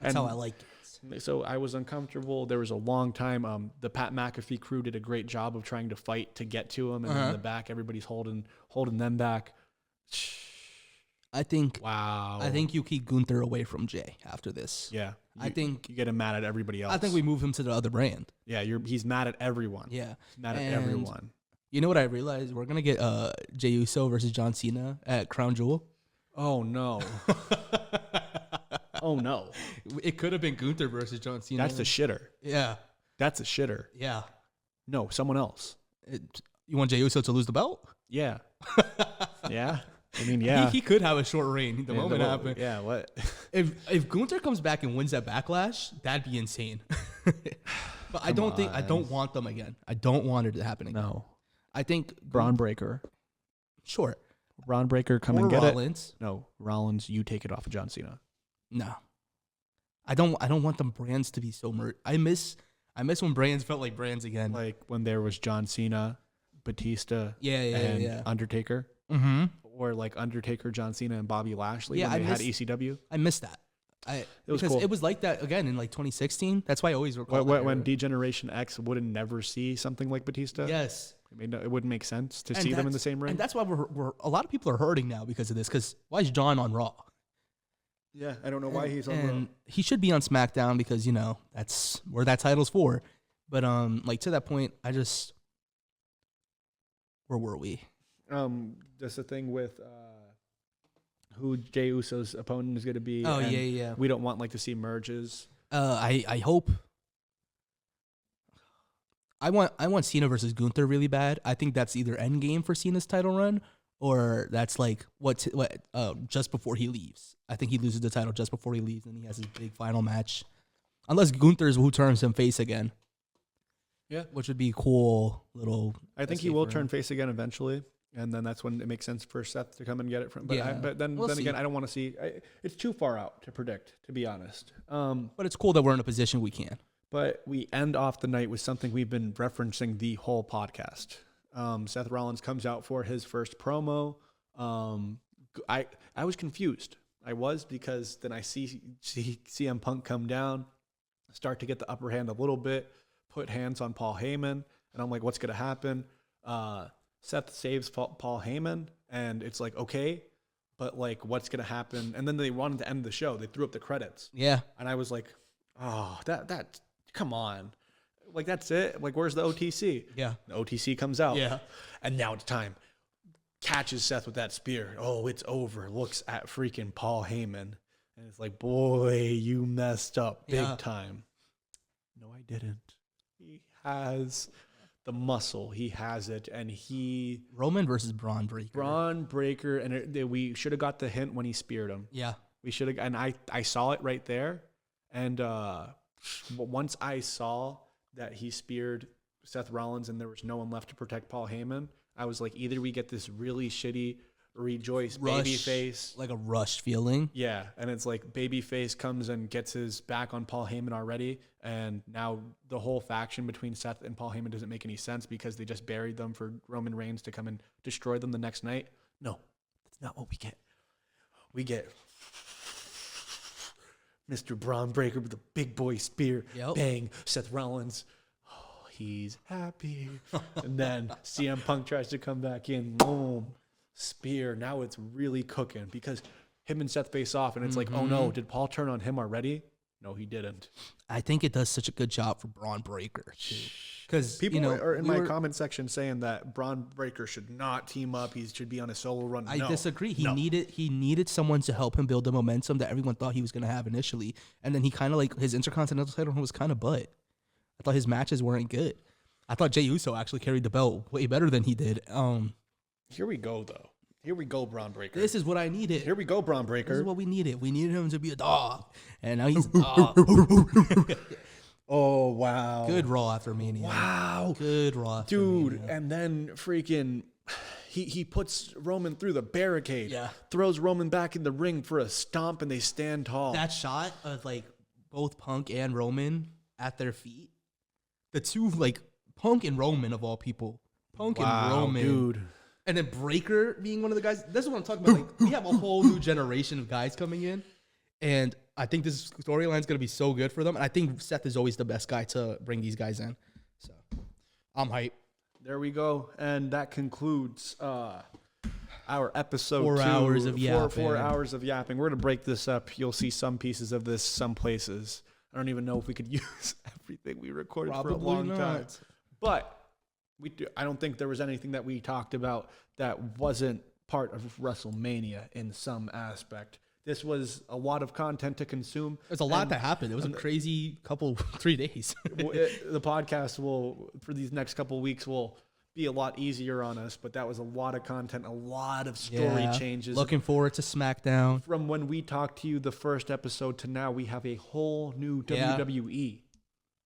That's how I like it. So I was uncomfortable. There was a long time. The Pat McAfee crew did a great job of trying to fight to get to him. And in the back, everybody's holding them back. I think. Wow. I think you keep Gunther away from Jay after this. Yeah. I think you get him mad at everybody else. I think we move him to the other brand. Yeah. He's mad at everyone. Yeah. He's mad at everyone. You know what I realized? We're gonna get Jey Uso versus John Cena at Crown Jewel. Oh no. Oh no. It could have been Gunther versus John Cena. That's a shitter. Yeah. That's a shitter. Yeah. No, someone else. You want Jey Uso to lose the belt? Yeah. Yeah. I mean, yeah. He could have a short reign. The moment it happened. Yeah, what? If Gunther comes back and wins that Backlash, that'd be insane. But I don't want them again. I don't want it to happen again. No. I think Braun Breaker. Sure. Braun Breaker, come and get Rollins. it. No, Rollins, you take it off of John Cena. No. I don't want them brands to be so I miss when brands felt like brands again. Like when there was John Cena, Batista, and Undertaker. Mm-hmm. or like Undertaker, John Cena, and Bobby Lashley Yeah, when they had ECW. I missed that. It was because cool. it was like that again in like 2016. That's why I always recall When D-Generation X wouldn't never see something like Batista. Yes. I mean, it wouldn't make sense to And see them in the same ring. And that's why we're a lot of people are hurting now because of this. Because why is John on Raw? Yeah, I don't know why he's on Raw. And he should be on SmackDown because that's where that title's for. But like to that point, where were we? Just the thing with who Jey Uso's opponent is going to be. Oh and yeah. We don't want to see merges. I hope. I want Cena versus Gunther really bad. I think that's either end game for Cena's title run, or that's like what just before he leaves. I think he loses the title just before he leaves, and he has his big final match. Unless Gunther's who turns him face again. Yeah, which would be a cool little. I think he will turn face again eventually, and then that's when it makes sense for Seth to come and get it from. But Yeah. but then again, I don't want to see. It's too far out to predict, to be honest. But it's cool that we're in a position we can. But we end off the night with something we've been referencing the whole podcast. Seth Rollins comes out for his first promo. I was confused. I was, because then I see CM Punk come down, start to get the upper hand a little bit, put hands on Paul Heyman, and I'm like, what's going to happen? Seth saves Paul Heyman, and it's like, okay, but like, what's going to happen? And then they wanted to end the show. They threw up the credits. Yeah. And I was like, oh, that come on. Like, that's it? Like, where's the OTC? Yeah. The OTC comes out. Yeah. And now it's time. Catches Seth with that spear. Oh, it's over. Looks at freaking Paul Heyman. And it's like, boy, you messed up big time. No, I didn't. He has the muscle. He has it. And Roman versus Braun Breaker. Braun Breaker. And we should have got the hint when he speared him. Yeah. We should have. And I saw it right there. And once I saw that he speared Seth Rollins and there was no one left to protect Paul Heyman, I was like, either we get this really shitty Rejoice babyface, like a rush feeling. Yeah, and it's like babyface comes and gets his back on Paul Heyman already, and now the whole faction between Seth and Paul Heyman doesn't make any sense because they just buried them for Roman Reigns to come and destroy them the next night. No, that's not what we get. We get Mr. Braun Breaker with a big boy spear. Yep. Bang, Seth Rollins. Oh, he's happy. And then CM Punk tries to come back in. Boom. Spear. Now it's really cooking because him and Seth face off, and it's like, oh no, did Paul turn on him already? No, he didn't. I think it does such a good job for Braun Breaker too. Because People are in my comment section saying that Braun Breaker should not team up. He should be on a solo run. I disagree. He needed someone to help him build the momentum that everyone thought he was going to have initially, and then he kind of like his Intercontinental title was kind of butt. I thought his matches weren't good. I thought Jey Uso actually carried the belt way better than he did. Here we go, though. Here we go, Braun Breaker. This is what I needed. Here we go, Braun Breaker. This is what we needed. We needed him to be a dog, and now he's a dog. Oh, wow. Good Raw after Mania. Wow. Good Raw after Dude, Mania. and then freaking he puts Roman through the barricade. Yeah. Throws Roman back in the ring for a stomp, and they stand tall. That shot of like both Punk and Roman at their feet. The two, like Punk and Roman of all people. Punk and Roman. Dude. And then Breaker being one of the guys. This is what I'm talking about. Like, we have a whole new generation of guys coming in. And I think this storyline is going to be so good for them. And I think Seth is always the best guy to bring these guys in. So I'm hyped. There we go. And that concludes our episode 4 hours of yapping. 4 hours of yapping. We're going to break this up. You'll see some pieces of this some places. I don't even know if we could use everything we recorded for a long time. But I don't think there was anything that we talked about that wasn't part of WrestleMania in some aspect. This was a lot of content to consume. There's a lot that happened. It was a crazy 3 days. The podcast for these next couple of weeks, will be a lot easier on us, but that was a lot of content, a lot of story changes. Looking forward to SmackDown. From when we talked to you the first episode to now, we have a whole new WWE.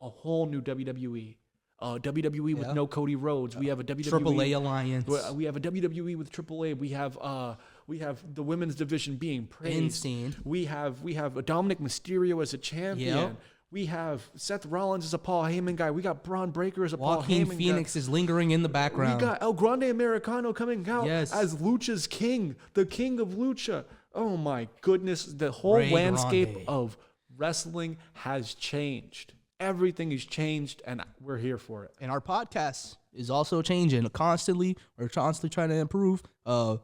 A whole new WWE. WWE with no Cody Rhodes. We have a WWE AAA alliance. We have a WWE with AAA. We have the women's division being praised. Insane. We have a Dominic Mysterio as a champion. Yep. We have Seth Rollins as a Paul Heyman guy. We got Braun Breaker as a Joaquin Paul Heyman Phoenix guy. is lingering in the background. We got El Grande Americano coming out Yes. as Lucha's king, the king of Lucha. Oh my goodness. The whole Ray landscape Grande. of wrestling has changed. Everything has changed, and we're here for it. And our podcast is also changing constantly. We're constantly trying to improve. I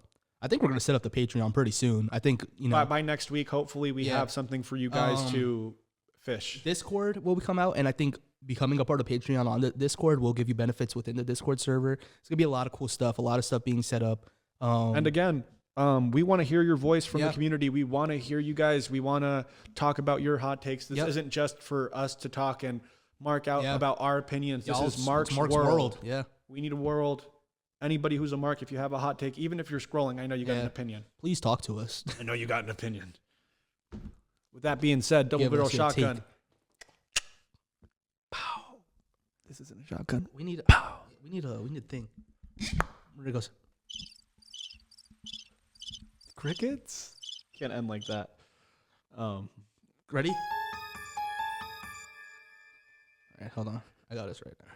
think we're going to set up the Patreon pretty soon. I think, By next week, hopefully, we have something for you guys to fish. Discord will come out, and I think becoming a part of Patreon on the Discord will give you benefits within the Discord server. It's going to be a lot of cool stuff, a lot of stuff being set up. And again, we want to hear your voice from the community. We want to hear you guys. We want to talk about your hot takes. This isn't just for us to talk and mark out about our opinions. This is Mark's world. Yeah. We need a world. Anybody who's a Mark, if you have a hot take, even if you're scrolling, I know you got an opinion. Please talk to us. I know you got an opinion. With that being said, double barrel shotgun. Pow. This isn't a shotgun. We need a thing. Where it goes? Crickets? Can't end like that. Ready? All right, hold on. I got this right now.